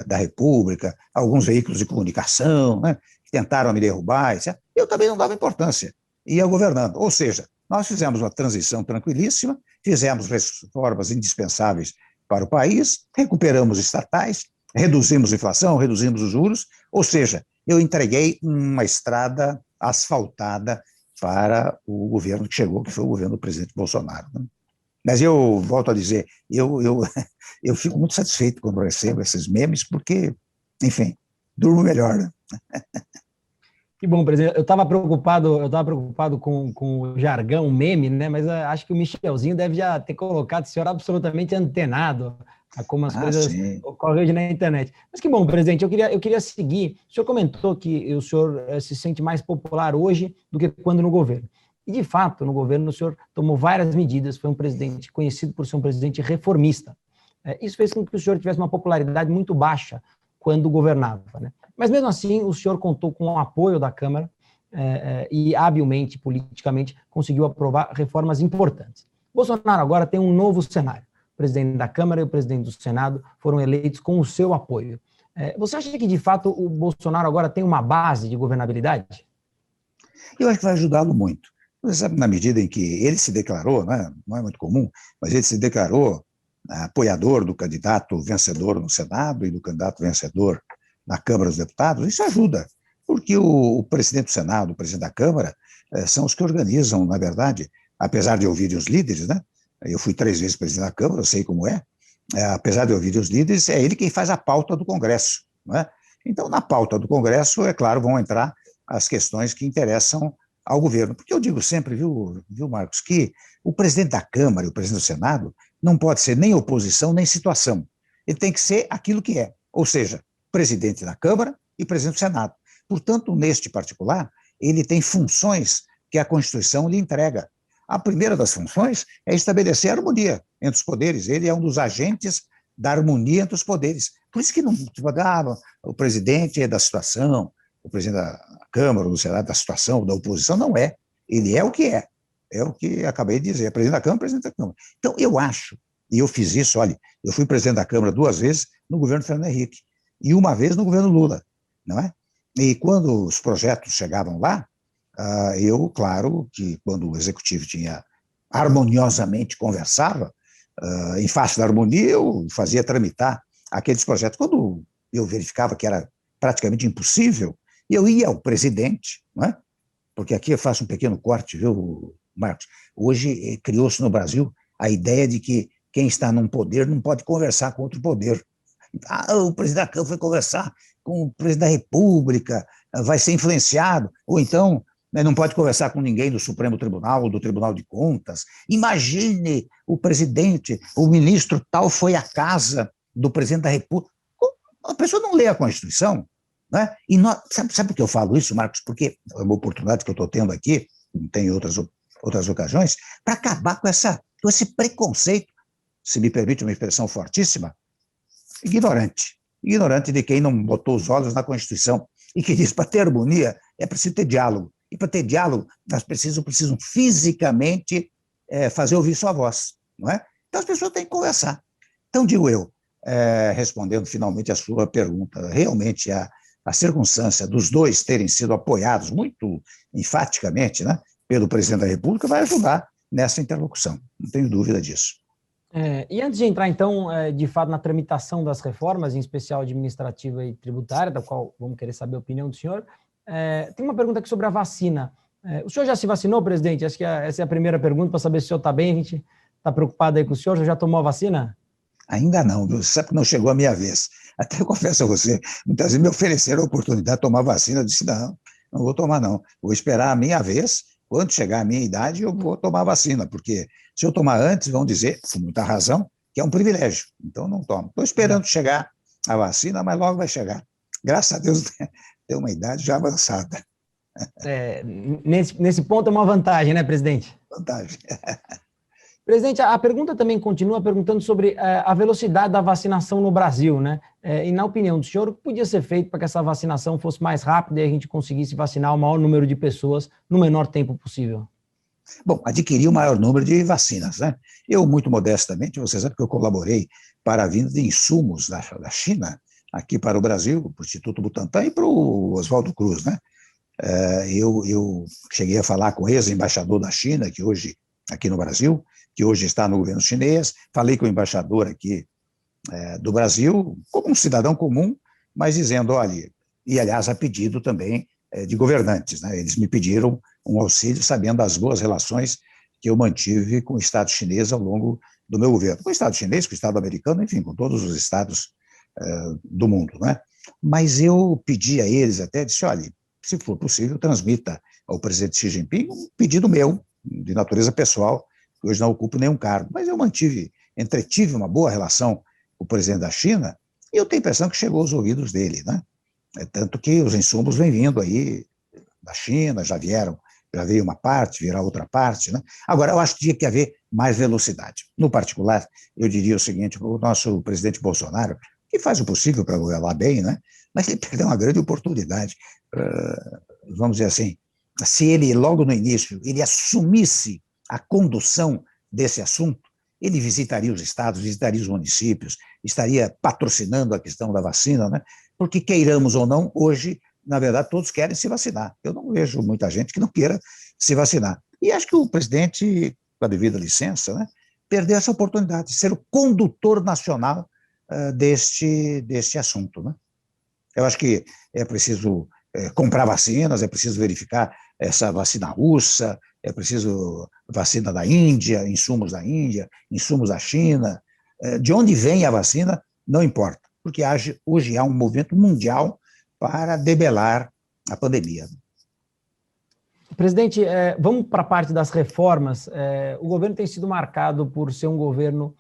Speaker 2: da República, alguns veículos de comunicação, né, que tentaram me derrubar, etc. Eu também não dava importância, ia governando. Ou seja, nós fizemos uma transição tranquilíssima, fizemos reformas indispensáveis para o país, recuperamos estatais, reduzimos a inflação, reduzimos os juros, ou seja, eu entreguei uma estrada asfaltada para o governo que chegou, que foi o governo do presidente Bolsonaro. Né? Mas eu volto a dizer, eu fico muito satisfeito quando recebo esses memes, porque, enfim, durmo melhor. Né?
Speaker 1: Que bom, presidente. Eu estava preocupado com o jargão, o meme, né? Mas acho que o Michelzinho deve já ter colocado o senhor absolutamente antenado a como as coisas ocorrem hoje na internet. Mas que bom, presidente. Eu queria seguir. O senhor comentou que o senhor se sente mais popular hoje do que quando no governo. E, de fato, no governo, o senhor tomou várias medidas, foi um presidente conhecido por ser um presidente reformista. Isso fez com que o senhor tivesse uma popularidade muito baixa quando governava, né? Mas, mesmo assim, o senhor contou com o apoio da Câmara e, habilmente, politicamente, conseguiu aprovar reformas importantes. Bolsonaro agora tem um novo cenário. O presidente da Câmara e o presidente do Senado foram eleitos com o seu apoio. Você acha que, de fato, o Bolsonaro agora tem uma base de governabilidade?
Speaker 2: Eu acho que vai ajudá-lo muito. Você sabe, na medida em que ele se declarou, né, não é muito comum, mas ele se declarou apoiador do candidato vencedor no Senado e do candidato vencedor na Câmara dos Deputados, isso ajuda, porque o presidente do Senado, o presidente da Câmara, são os que organizam, na verdade, apesar de ouvirem os líderes, né? Eu fui 3 vezes presidente da Câmara, eu sei como é, apesar de ouvir os líderes, é ele quem faz a pauta do Congresso, não é? Então, na pauta do Congresso, é claro, vão entrar as questões que interessam ao governo. Porque eu digo sempre, viu, Marcos, que o presidente da Câmara e o presidente do Senado não pode ser nem oposição nem situação. Ele tem que ser aquilo que é, ou seja, presidente da Câmara e presidente do Senado. Portanto, neste particular, ele tem funções que a Constituição lhe entrega. A primeira das funções é estabelecer a harmonia entre os poderes. Ele é um dos agentes da harmonia entre os poderes. Por isso que não o presidente é da situação, o presidente da Câmara, do Senado, da situação, da oposição, não é. Ele é o que é. É o que acabei de dizer, presidente da Câmara, presidente da Câmara. Então, eu acho, e eu fiz isso, olha, eu fui presidente da Câmara 2 vezes no governo Fernando Henrique, e uma vez no governo Lula, não é? E quando os projetos chegavam lá, eu, claro, que quando o executivo tinha harmoniosamente conversava, em face da harmonia, eu fazia tramitar aqueles projetos. Quando eu verificava que era praticamente impossível, eu ia ao presidente, não é? Porque aqui eu faço um pequeno corte, viu, Marcos? Hoje criou-se no Brasil a ideia de que quem está num poder não pode conversar com outro poder. O presidente da Câmara foi conversar com o presidente da República, vai ser influenciado, ou então não pode conversar com ninguém do Supremo Tribunal ou do Tribunal de Contas. Imagine o presidente, o ministro tal foi à casa do presidente da República. A pessoa não lê a Constituição, né? E sabe por que eu falo isso, Marcos? Porque é uma oportunidade que eu estou tendo aqui, não tem outras ocasiões, para acabar com esse preconceito, se me permite uma expressão fortíssima, ignorante de quem não botou os olhos na Constituição e que diz que para ter harmonia é preciso ter diálogo. E para ter diálogo, nós precisam fisicamente fazer ouvir sua voz, não é? Então as pessoas têm que conversar. Então, digo eu, respondendo finalmente a sua pergunta, realmente a circunstância dos dois terem sido apoiados muito enfaticamente, né, pelo presidente da República vai ajudar nessa interlocução, não tenho dúvida disso.
Speaker 1: E antes de entrar, então, de fato, na tramitação das reformas, em especial administrativa e tributária, da qual vamos querer saber a opinião do senhor, tem uma pergunta aqui sobre a vacina. O senhor já se vacinou, presidente? Acho que essa é a primeira pergunta, para saber se o senhor está bem. A gente está preocupado aí com o senhor. O senhor já tomou a vacina?
Speaker 2: Ainda não, sabe que não chegou a minha vez. Até eu confesso a você, muitas vezes me ofereceram a oportunidade de tomar vacina, eu disse, não vou tomar não, vou esperar a minha vez, quando chegar a minha idade eu vou tomar vacina, porque se eu tomar antes, vão dizer, com muita razão, que é um privilégio, então não tomo. Estou esperando chegar a vacina, mas logo vai chegar. Graças a Deus, tem uma idade já avançada.
Speaker 1: Nesse ponto é uma vantagem, né, presidente?
Speaker 2: Vantagem.
Speaker 1: Presidente, a pergunta também continua perguntando sobre a velocidade da vacinação no Brasil, né? E na opinião do senhor, o que podia ser feito para que essa vacinação fosse mais rápida e a gente conseguisse vacinar o maior número de pessoas no menor tempo possível?
Speaker 2: Bom, adquirir o maior número de vacinas, né? Eu, muito modestamente, você sabe que eu colaborei para a vinda de insumos da China aqui para o Brasil, para o Instituto Butantan e para o Oswaldo Cruz, né? Eu cheguei a falar com o ex-embaixador da China, que hoje, aqui no Brasil, que hoje está no governo chinês, falei com o embaixador aqui do Brasil, como um cidadão comum, mas dizendo, olha, e aliás a pedido também de governantes, né? Eles me pediram um auxílio sabendo das boas relações que eu mantive com o Estado chinês ao longo do meu governo, com o Estado chinês, com o Estado americano, enfim, com todos os estados do mundo, né? Mas eu pedi a eles até, disse, olha, se for possível, transmita ao presidente Xi Jinping um pedido meu, de natureza pessoal, que hoje não ocupo nenhum cargo, mas eu entretive uma boa relação com o presidente da China, e eu tenho a impressão que chegou aos ouvidos dele, né? Tanto que os insumos vêm vindo aí da China, já veio uma parte, virá outra parte, né? Agora, eu acho que tinha que haver mais velocidade. No particular, eu diria o seguinte, o nosso presidente Bolsonaro, que faz o possível para governar bem, né? Mas ele perdeu uma grande oportunidade, vamos dizer assim, se ele, logo no início, ele assumisse a condução desse assunto, ele visitaria os estados, visitaria os municípios, estaria patrocinando a questão da vacina, né? Porque queiramos ou não, hoje, na verdade, todos querem se vacinar. Eu não vejo muita gente que não queira se vacinar. E acho que o presidente, com a devida licença, né, perdeu essa oportunidade de ser o condutor nacional deste assunto, né? Eu acho que é preciso comprar vacinas, é preciso verificar essa vacina russa, é preciso vacina da Índia, insumos da China, De onde vem a vacina, não importa, porque hoje há um movimento mundial para debelar a pandemia.
Speaker 1: Presidente, vamos para a parte das reformas. O governo tem sido marcado por ser um governo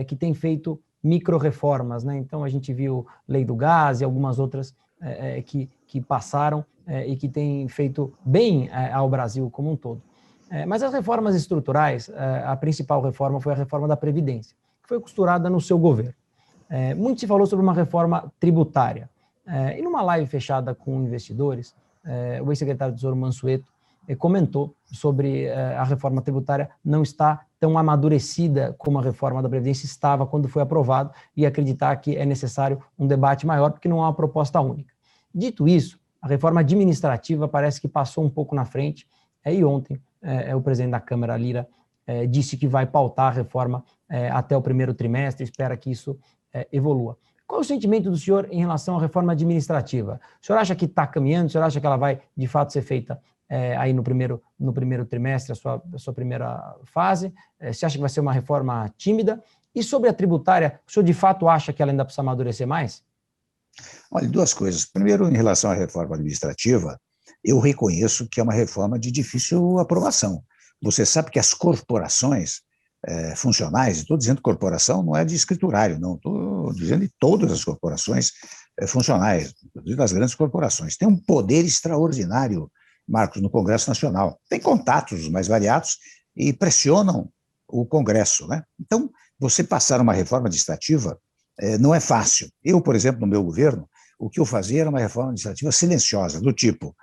Speaker 1: que tem feito micro-reformas, né? Então, a gente viu lei do gás e algumas outras que passaram e que têm feito bem ao Brasil como um todo. Mas as reformas estruturais, a principal reforma foi a reforma da Previdência, que foi costurada no seu governo. Muito se falou sobre uma reforma tributária. E numa live fechada com investidores, o ex-secretário do Tesouro Mansueto comentou sobre a reforma tributária não estar tão amadurecida como a reforma da Previdência estava quando foi aprovado e acreditar que é necessário um debate maior porque não há uma proposta única. Dito isso, a reforma administrativa parece que passou um pouco na frente e ontem o presidente da Câmara, Lira, disse que vai pautar a reforma até o primeiro trimestre, espera que isso evolua. Qual é o sentimento do senhor em relação à reforma administrativa? O senhor acha que está caminhando? O senhor acha que ela vai, de fato, ser feita aí no primeiro trimestre, a sua primeira fase? Você acha que vai ser uma reforma tímida? E sobre a tributária, o senhor de fato acha que ela ainda precisa amadurecer mais?
Speaker 2: Olha, duas coisas. Primeiro, em relação à reforma administrativa, eu reconheço que é uma reforma de difícil aprovação. Você sabe que as corporações funcionais, estou dizendo corporação, não é de escriturário, não, estou dizendo de todas as corporações funcionais, inclusive das grandes corporações, tem um poder extraordinário, Marcos, no Congresso Nacional. Tem contatos mais variados e pressionam o Congresso, né? Então, você passar uma reforma administrativa não é fácil. Eu, por exemplo, no meu governo, o que eu fazia era uma reforma administrativa silenciosa, do tipo,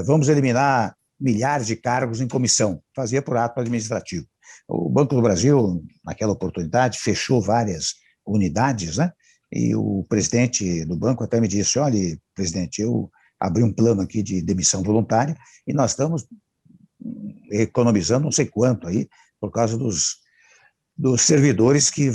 Speaker 2: vamos eliminar milhares de cargos em comissão, fazia por ato administrativo. O Banco do Brasil, naquela oportunidade, fechou várias unidades, né? E o presidente do banco até me disse, olha, presidente, eu abri um plano aqui de demissão voluntária e nós estamos economizando não sei quanto aí, por causa dos servidores que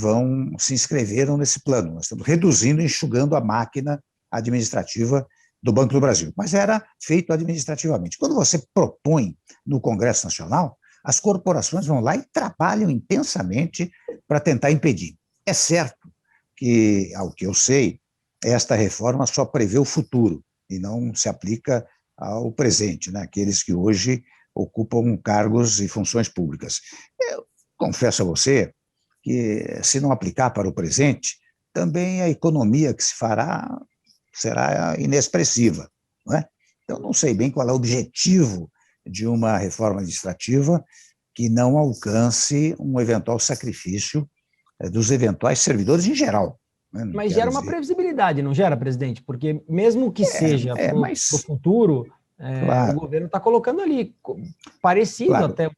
Speaker 2: se inscreveram nesse plano. Nós estamos reduzindo, enxugando a máquina administrativa do Banco do Brasil. Mas era feito administrativamente. Quando você propõe no Congresso Nacional, as corporações vão lá e trabalham intensamente para tentar impedir. É certo que, ao que eu sei, esta reforma só prevê o futuro e não se aplica ao presente, né? Aqueles que hoje ocupam cargos e funções públicas. Eu confesso a você que, se não aplicar para o presente, também a economia que se fará será inexpressiva, não é? Então, não sei bem qual é o objetivo de uma reforma administrativa que não alcance um eventual sacrifício dos eventuais servidores em geral. Né?
Speaker 1: Mas gera uma previsibilidade, não gera, presidente? Porque mesmo que seja para o futuro, claro, o governo está colocando ali, parecido claro, até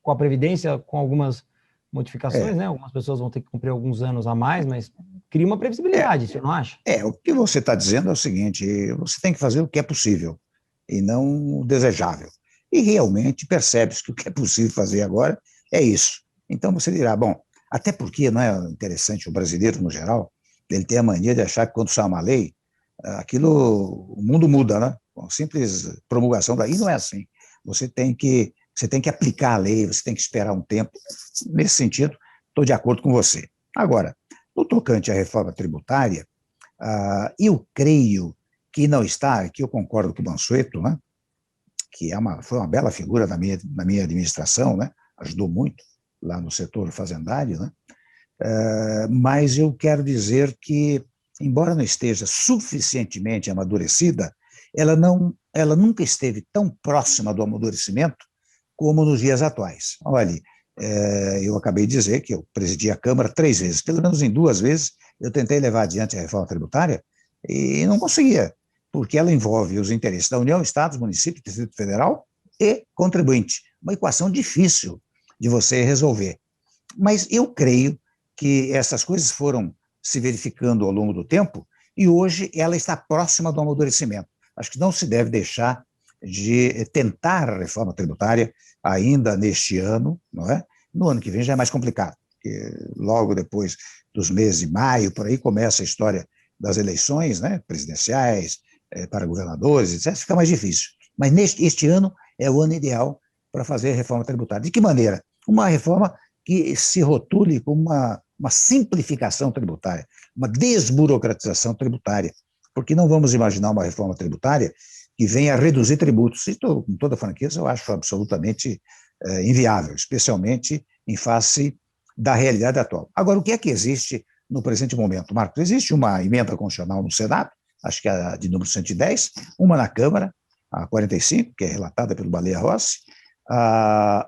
Speaker 1: com a Previdência, com algumas modificações, né? Algumas pessoas vão ter que cumprir alguns anos a mais, mas cria uma previsibilidade, você não acha?
Speaker 2: O que você está dizendo é o seguinte, você tem que fazer o que é possível e não o desejável. E realmente percebe-se que o que é possível fazer agora é isso. Então você dirá, bom, até porque não é interessante o brasileiro no geral, ele tem a mania de achar que quando sai uma lei, o mundo muda, né? Com a simples promulgação daí não é assim. Você tem que aplicar a lei, você tem que esperar um tempo. Nesse sentido, estou de acordo com você. Agora, no tocante à reforma tributária, eu creio que não está, aqui eu concordo com o Mansueto, né? Que foi uma bela figura na minha administração, né? Ajudou muito lá no setor fazendário, né? Mas eu quero dizer que, embora não esteja suficientemente amadurecida, ela nunca esteve tão próxima do amadurecimento como nos dias atuais. Olha, eu acabei de dizer que eu presidi a Câmara 3 vezes, pelo menos em 2 vezes eu tentei levar adiante a reforma tributária e não conseguia, porque ela envolve os interesses da União, Estados, municípios, Distrito Federal e contribuinte. Uma equação difícil de você resolver. Mas eu creio que essas coisas foram se verificando ao longo do tempo e hoje ela está próxima do amadurecimento. Acho que não se deve deixar de tentar a reforma tributária ainda neste ano, não é? No ano que vem já é mais complicado, porque logo depois dos meses de maio, por aí começa a história das eleições, né, presidenciais, para governadores, etc., fica mais difícil. Mas este ano é o ano ideal para fazer a reforma tributária. De que maneira? Uma reforma que se rotule como uma simplificação tributária, uma desburocratização tributária, porque não vamos imaginar uma reforma tributária que venha a reduzir tributos. E com toda franqueza, eu acho absolutamente inviável, especialmente em face da realidade atual. Agora, o que é que existe no presente momento, Marcos? Existe uma emenda constitucional no Senado, acho que é a de número 110, uma na Câmara, a 45, que é relatada pelo Baleia Rossi,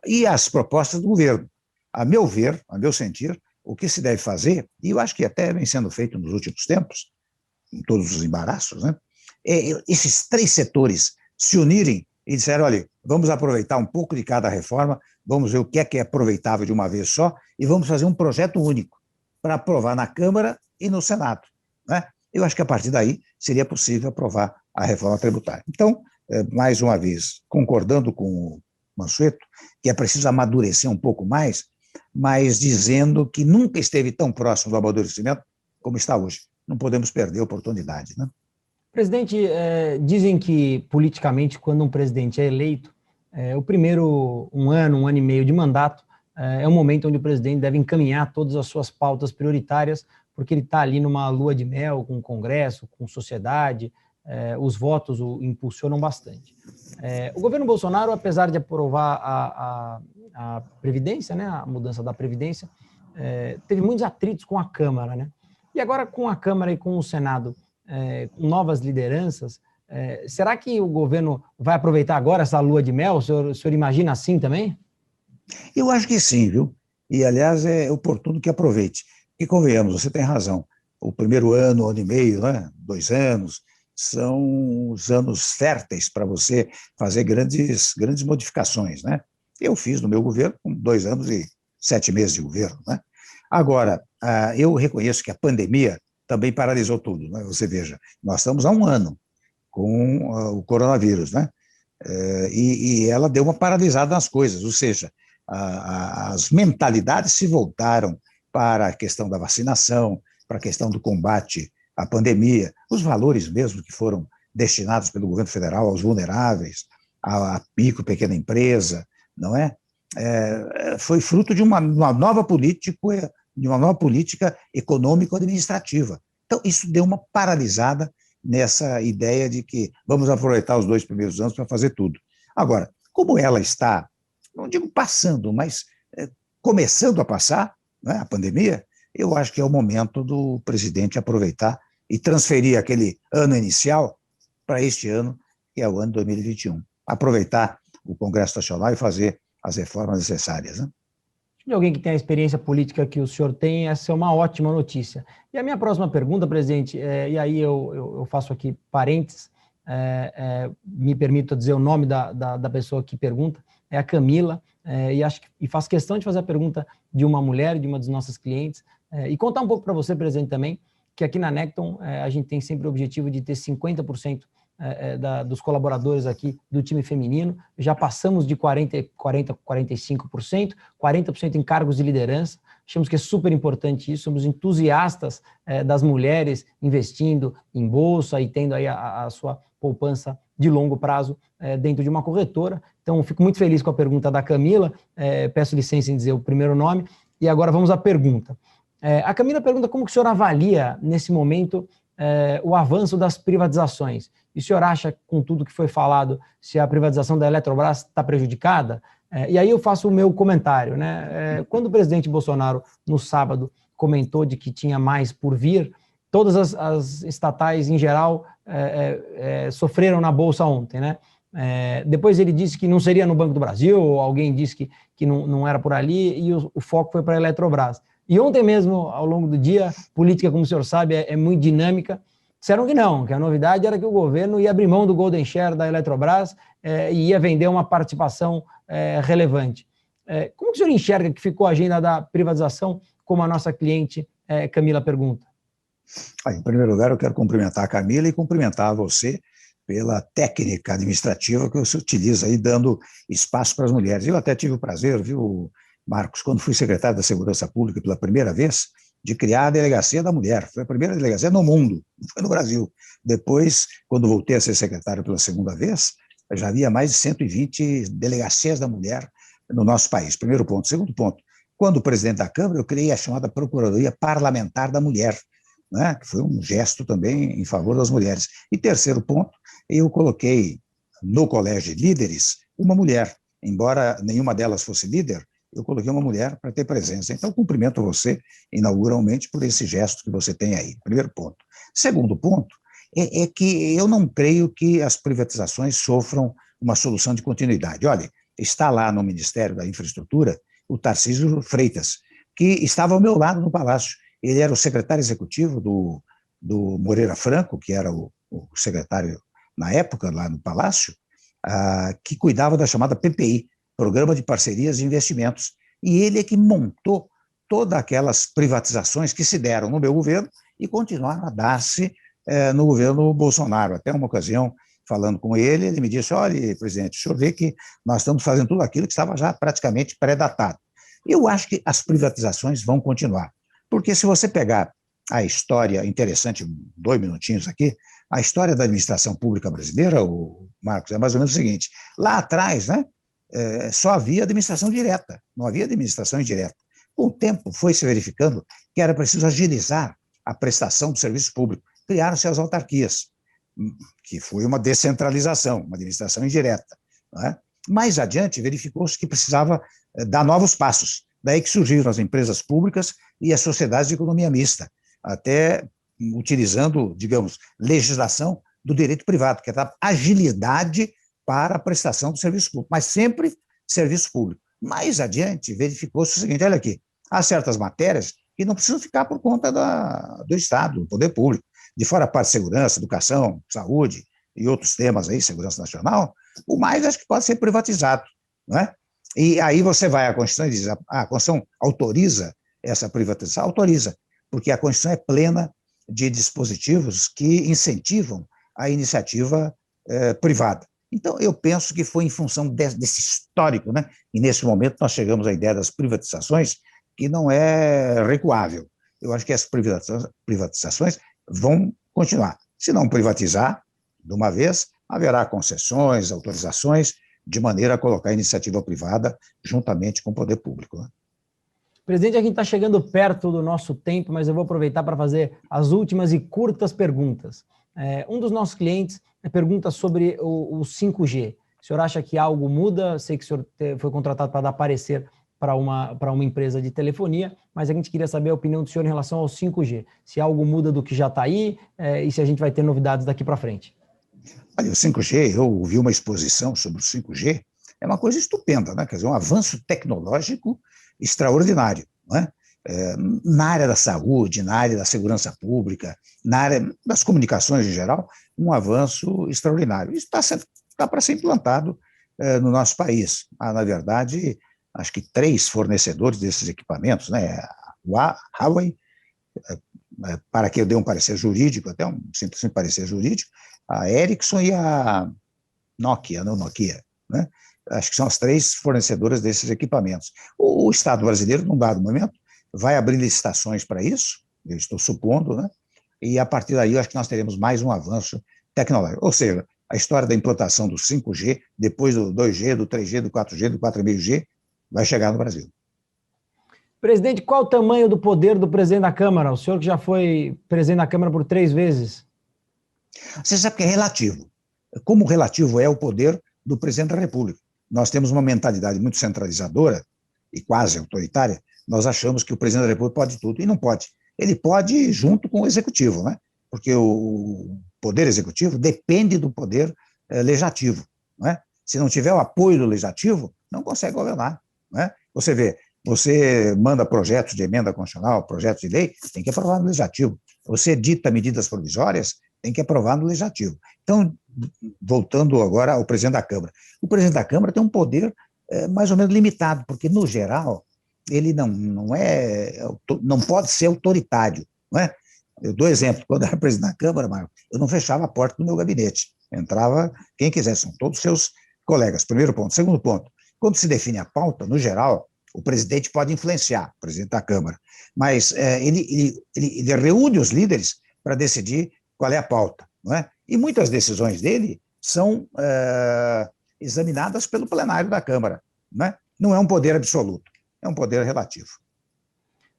Speaker 2: e as propostas do governo. A meu ver, a meu sentir, o que se deve fazer, e eu acho que até vem sendo feito nos últimos tempos, em todos os embaraços, né, é esses três setores se unirem e disserem, olha, vamos aproveitar um pouco de cada reforma, vamos ver o que é aproveitável de uma vez só e vamos fazer um projeto único para aprovar na Câmara e no Senado, né? Eu acho que a partir daí seria possível aprovar a reforma tributária. Então, mais uma vez, concordando com o Mansueto, que é preciso amadurecer um pouco mais, mas dizendo que nunca esteve tão próximo do amadurecimento como está hoje. Não podemos perder a oportunidade, né?
Speaker 1: Presidente, dizem que politicamente, quando um presidente é eleito, o primeiro um ano e meio de mandato é um momento onde o presidente deve encaminhar todas as suas pautas prioritárias, porque ele está ali numa lua de mel com o Congresso, com sociedade, os votos o impulsionam bastante. O governo Bolsonaro, apesar de aprovar a Previdência, né, a mudança da Previdência, teve muitos atritos com a Câmara, né? E agora com a Câmara e com o Senado, com novas lideranças, será que o governo vai aproveitar agora essa lua de mel? O senhor imagina assim também?
Speaker 2: Eu acho que sim, viu? E, aliás, é oportuno que aproveite. E convenhamos, você tem razão. O primeiro ano e meio, né, 2 anos, são os anos férteis para você fazer grandes modificações, né? Eu fiz no meu governo com 2 anos e 7 meses de governo, né? Agora, eu reconheço que a pandemia também paralisou tudo, né? Você veja, nós estamos há 1 ano com o coronavírus, né? E ela deu uma paralisada nas coisas, ou seja, as mentalidades se voltaram para a questão da vacinação, para a questão do combate à pandemia, os valores mesmo que foram destinados pelo governo federal aos vulneráveis, à micro, pequena empresa, não é? Foi fruto de uma nova política econômico-administrativa. Então, isso deu uma paralisada nessa ideia de que vamos aproveitar os 2 primeiros anos para fazer tudo. Agora, como ela está, não digo passando, mas começando a passar, né, a pandemia, eu acho que é o momento do presidente aproveitar e transferir aquele ano inicial para este ano, que é o ano 2021. Aproveitar o Congresso Nacional e fazer as reformas necessárias, né?
Speaker 1: De alguém que tem a experiência política que o senhor tem, essa é uma ótima notícia. E a minha próxima pergunta, presidente, e aí eu faço aqui parênteses, me permito dizer o nome da pessoa que pergunta, é a Camila, e faço questão de fazer a pergunta de uma mulher, de uma das nossas clientes, e contar um pouco para você, presidente, também, que aqui na Necton a gente tem sempre o objetivo de ter 50% dos colaboradores aqui do time feminino, já passamos de 45%, 40% em cargos de liderança, achamos que é super importante isso, somos entusiastas das mulheres investindo em bolsa e tendo aí a sua poupança de longo prazo dentro de uma corretora. Então, fico muito feliz com a pergunta da Camila, peço licença em dizer o primeiro nome, e agora vamos à pergunta. A Camila pergunta como que o senhor avalia, nesse momento, o avanço das privatizações. E o senhor acha, com tudo que foi falado, se a privatização da Eletrobras está prejudicada? E aí eu faço o meu comentário, né? Quando o presidente Bolsonaro, no sábado, comentou de que tinha mais por vir, todas as estatais, em geral, sofreram na Bolsa ontem, né? Depois ele disse que não seria no Banco do Brasil, ou alguém disse que não era por ali, e o foco foi para a Eletrobras. E ontem mesmo, ao longo do dia, política, como o senhor sabe, é muito dinâmica. Disseram que não, que a novidade era que o governo ia abrir mão do Golden Share da Eletrobras e ia vender uma participação relevante. Como que o senhor enxerga que ficou a agenda da privatização, como a nossa cliente Camila pergunta?
Speaker 2: Em primeiro lugar, eu quero cumprimentar a Camila e cumprimentar você pela técnica administrativa que você utiliza aí, dando espaço para as mulheres. Eu até tive o prazer, viu, Marcos, quando fui secretário da Segurança Pública pela primeira vez, de criar a Delegacia da Mulher. Foi a primeira delegacia no mundo, não foi no Brasil. Depois, quando voltei a ser secretário pela segunda vez, já havia mais de 120 delegacias da mulher no nosso país. Primeiro ponto. Segundo ponto, Quando presidente da Câmara, eu criei a chamada Procuradoria Parlamentar da Mulher, né, que foi um gesto também em favor das mulheres. E terceiro ponto, eu coloquei no Colégio de Líderes uma mulher, embora nenhuma delas fosse líder, eu coloquei uma mulher para ter presença. Então, cumprimento você inauguralmente por esse gesto que você tem aí, primeiro ponto. Segundo ponto, é que eu não creio que as privatizações sofram uma solução de continuidade. Olha, está lá no Ministério da Infraestrutura o Tarcísio Freitas, que estava ao meu lado no Palácio. Ele era o secretário executivo do Moreira Franco, que era o secretário na época lá no Palácio, que cuidava da chamada PPI, Programa de Parcerias e Investimentos. E ele é que montou todas aquelas privatizações que se deram no meu governo e continuaram a dar-se no governo Bolsonaro. Até uma ocasião, falando com ele, ele me disse, olha, presidente, o senhor vê que nós estamos fazendo tudo aquilo que estava já praticamente pré-datado. Eu acho que as privatizações vão continuar, porque se você pegar a história, interessante, 2 minutinhos aqui, a história da administração pública brasileira, o Marcos, é mais ou menos o seguinte, lá atrás, né, só havia administração direta, não havia administração indireta. Com o tempo foi se verificando que era preciso agilizar a prestação do serviço público, criaram-se as autarquias, que foi uma descentralização, uma administração indireta. Não é? Mais adiante, verificou-se que precisava dar novos passos, daí que surgiram as empresas públicas e as sociedades de economia mista, até utilizando, digamos, legislação do direito privado, que é a agilidade para a prestação do serviço público, mas sempre serviço público. Mais adiante, verificou-se o seguinte, olha aqui, há certas matérias que não precisam ficar por conta do Estado, do poder público, de fora a parte de segurança, educação, saúde e outros temas aí, segurança nacional, o mais acho que pode ser privatizado, não é? E aí você vai à Constituição e diz, a Constituição autoriza essa privatização? Autoriza, porque a Constituição é plena de dispositivos que incentivam a iniciativa privada. Então, eu penso que foi em função desse histórico, né? E nesse momento nós chegamos à ideia das privatizações, que não é recuável. Eu acho que as privatizações vão continuar. Se não privatizar de uma vez, haverá concessões, autorizações, de maneira a colocar a iniciativa privada juntamente com o poder público. Né?
Speaker 1: Presidente, a gente está chegando perto do nosso tempo, mas eu vou aproveitar para fazer as últimas e curtas perguntas. Um dos nossos clientes pergunta sobre o 5G. O senhor acha que algo muda? Sei que o senhor foi contratado para dar parecer para uma empresa de telefonia, mas a gente queria saber a opinião do senhor em relação ao 5G. Se algo muda do que já está aí e se a gente vai ter novidades daqui para frente.
Speaker 2: Olha, o 5G, eu ouvi uma exposição sobre o 5G, é uma coisa estupenda, né? Quer dizer, um avanço tecnológico extraordinário, não é? Na área da saúde, na área da segurança pública, na área das comunicações em geral, um avanço extraordinário. Isso está para ser implantado no nosso país. Na verdade, acho que 3 fornecedores desses equipamentos, né? A Huawei, para que eu dê um parecer jurídico, até um simples parecer jurídico, a Ericsson e a Nokia, não Nokia, né? Acho que são as 3 fornecedoras desses equipamentos. O Estado brasileiro, num dado momento, vai abrir licitações para isso, eu estou supondo, né? E a partir daí eu acho que nós teremos mais um avanço tecnológico. Ou seja, a história da implantação do 5G, depois do 2G, do 3G, do 4G, do 4,5G, vai chegar no Brasil.
Speaker 1: Presidente, qual o tamanho do poder do presidente da Câmara? O senhor que já foi presidente da Câmara por 3 vezes.
Speaker 2: Você sabe que é relativo. Como relativo é o poder do presidente da República. Nós temos uma mentalidade muito centralizadora e quase autoritária. Nós achamos que o presidente da República pode tudo, e não pode. Ele pode junto com o executivo, né? Porque o poder executivo depende do poder legislativo. Não é? Se não tiver o apoio do legislativo, não consegue governar. Não é? Você vê, você manda projetos de emenda constitucional, projetos de lei, tem que aprovar no legislativo. Você dita medidas provisórias, tem que aprovar no legislativo. Então, voltando agora ao presidente da Câmara. O presidente da Câmara tem um poder mais ou menos limitado, porque, no geral, ele não pode ser autoritário. Não é? Eu dou exemplo, quando eu era presidente da Câmara, Marcos, eu não fechava a porta do meu gabinete. Entrava quem quisesse, são todos seus colegas. Primeiro ponto. Segundo ponto, quando se define a pauta, no geral, o presidente pode influenciar, o presidente da Câmara, mas ele reúne os líderes para decidir qual é a pauta, não é? E muitas decisões dele são examinadas pelo plenário da Câmara, não é? Não é um poder absoluto. é um poder relativo.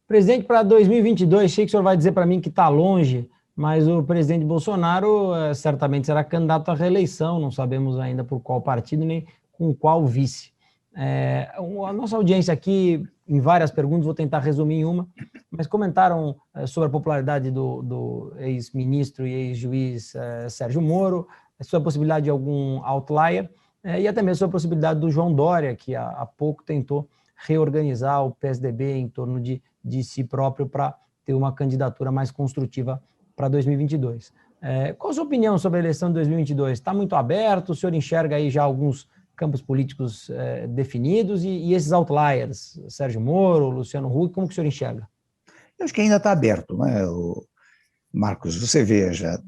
Speaker 1: Presidente, para 2022, sei que o senhor vai dizer para mim que está longe, mas o presidente Bolsonaro certamente será candidato à reeleição, não sabemos ainda por qual partido nem com qual vice. A nossa audiência aqui, em várias perguntas, vou tentar resumir em uma, mas comentaram sobre a popularidade do ex-ministro e ex-juiz Sérgio Moro, sobre a possibilidade de algum outlier, e até mesmo sobre a possibilidade do João Dória, que há pouco tentou reorganizar o PSDB em torno de si próprio para ter uma candidatura mais construtiva para 2022. Qual a sua opinião sobre a eleição de 2022? Está muito aberto? O senhor enxerga aí já alguns campos políticos definidos e esses outliers, Sérgio Moro, Luciano Huck, como que o senhor enxerga?
Speaker 2: Eu acho que ainda está aberto, né, Marcos? Você veja,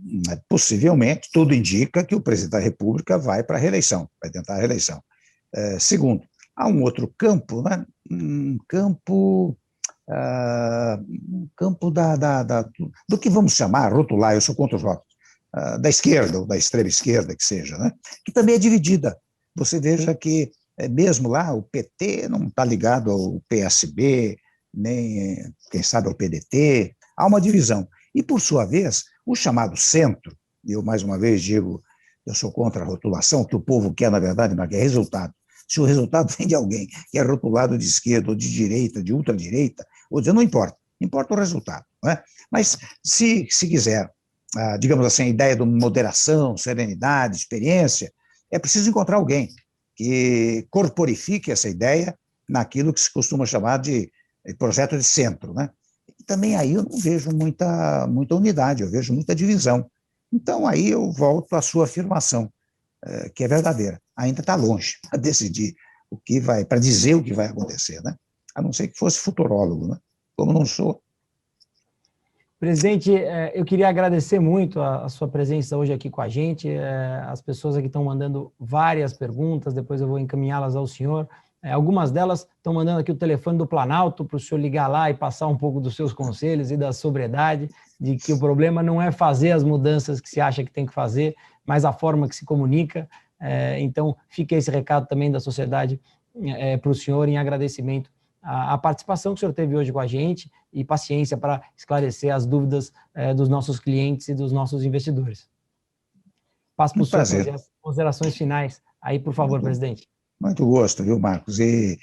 Speaker 2: possivelmente tudo indica que o presidente da República vai para a reeleição, vai tentar a reeleição. Segundo, há um outro campo, né, um campo do que vamos chamar, rotular, eu sou contra os rótulos, da esquerda ou da extrema esquerda que seja, né, que também é dividida. Você veja que, mesmo lá, o PT não está ligado ao PSB, nem, quem sabe, ao PDT, há uma divisão. E, por sua vez, o chamado centro, e eu mais uma vez digo, eu sou contra a rotulação, o que o povo quer, na verdade, mas é resultado. Se o resultado vem de alguém que é rotulado de esquerda ou de direita, de ultradireita, não importa, importa o resultado. Não é? Mas, se quiser, digamos assim, a ideia de moderação, serenidade, experiência, é preciso encontrar alguém que corporifique essa ideia naquilo que se costuma chamar de projeto de centro, né? E também aí eu não vejo muita unidade, eu vejo muita divisão. Então aí eu volto à sua afirmação, que é verdadeira. Ainda está longe para decidir para dizer o que vai acontecer, né? A não ser que fosse futurólogo, né? Como não sou.
Speaker 1: Presidente, eu queria agradecer muito a sua presença hoje aqui com a gente. As pessoas aqui estão mandando várias perguntas, depois eu vou encaminhá-las ao senhor. Algumas delas estão mandando aqui o telefone do Planalto para o senhor ligar lá e passar um pouco dos seus conselhos e da sobriedade, de que o problema não é fazer as mudanças que se acha que tem que fazer, mas a forma que se comunica. Então, fica esse recado também da sociedade para o senhor em agradecimento à participação que o senhor teve hoje com a gente e paciência para esclarecer as dúvidas dos nossos clientes e dos nossos investidores. Passo para o senhor fazer as considerações finais. Aí, por favor, presidente.
Speaker 2: Muito gosto, viu, Marcos? E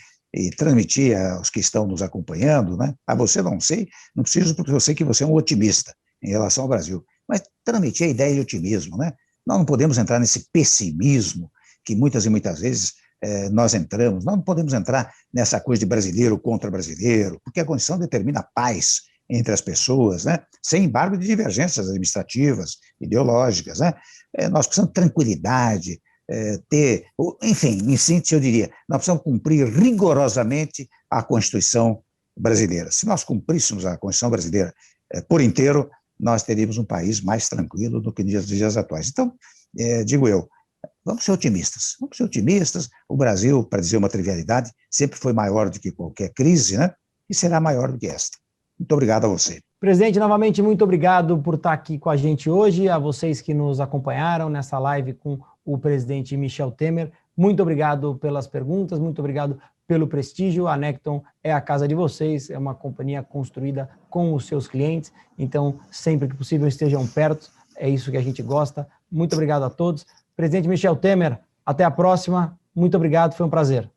Speaker 2: transmitir aos que estão nos acompanhando, né? A você não sei, não preciso, porque eu sei que você é um otimista em relação ao Brasil, mas transmitir a ideia de otimismo, né? Nós não podemos entrar nesse pessimismo que muitas e muitas vezes nós entramos. Nós não podemos entrar nessa coisa de brasileiro contra brasileiro, porque a Constituição determina a paz entre as pessoas, né? Sem embargo de divergências administrativas, ideológicas, né? Nós precisamos de tranquilidade, enfim, em síntese, eu diria, nós precisamos cumprir rigorosamente a Constituição brasileira. Se nós cumpríssemos a Constituição brasileira por inteiro, nós teríamos um país mais tranquilo do que nos dias atuais. Então, digo eu, vamos ser otimistas. O Brasil, para dizer uma trivialidade, sempre foi maior do que qualquer crise, né? E será maior do que esta. Muito obrigado a você.
Speaker 1: Presidente, novamente, muito obrigado por estar aqui com a gente hoje, a vocês que nos acompanharam nessa live com o presidente Michel Temer. Muito obrigado pelas perguntas, muito obrigado pelo prestígio. A Necton é a casa de vocês, é uma companhia construída com os seus clientes, então, sempre que possível, estejam perto, é isso que a gente gosta. Muito obrigado a todos. Presidente Michel Temer, até a próxima. Muito obrigado, foi um prazer.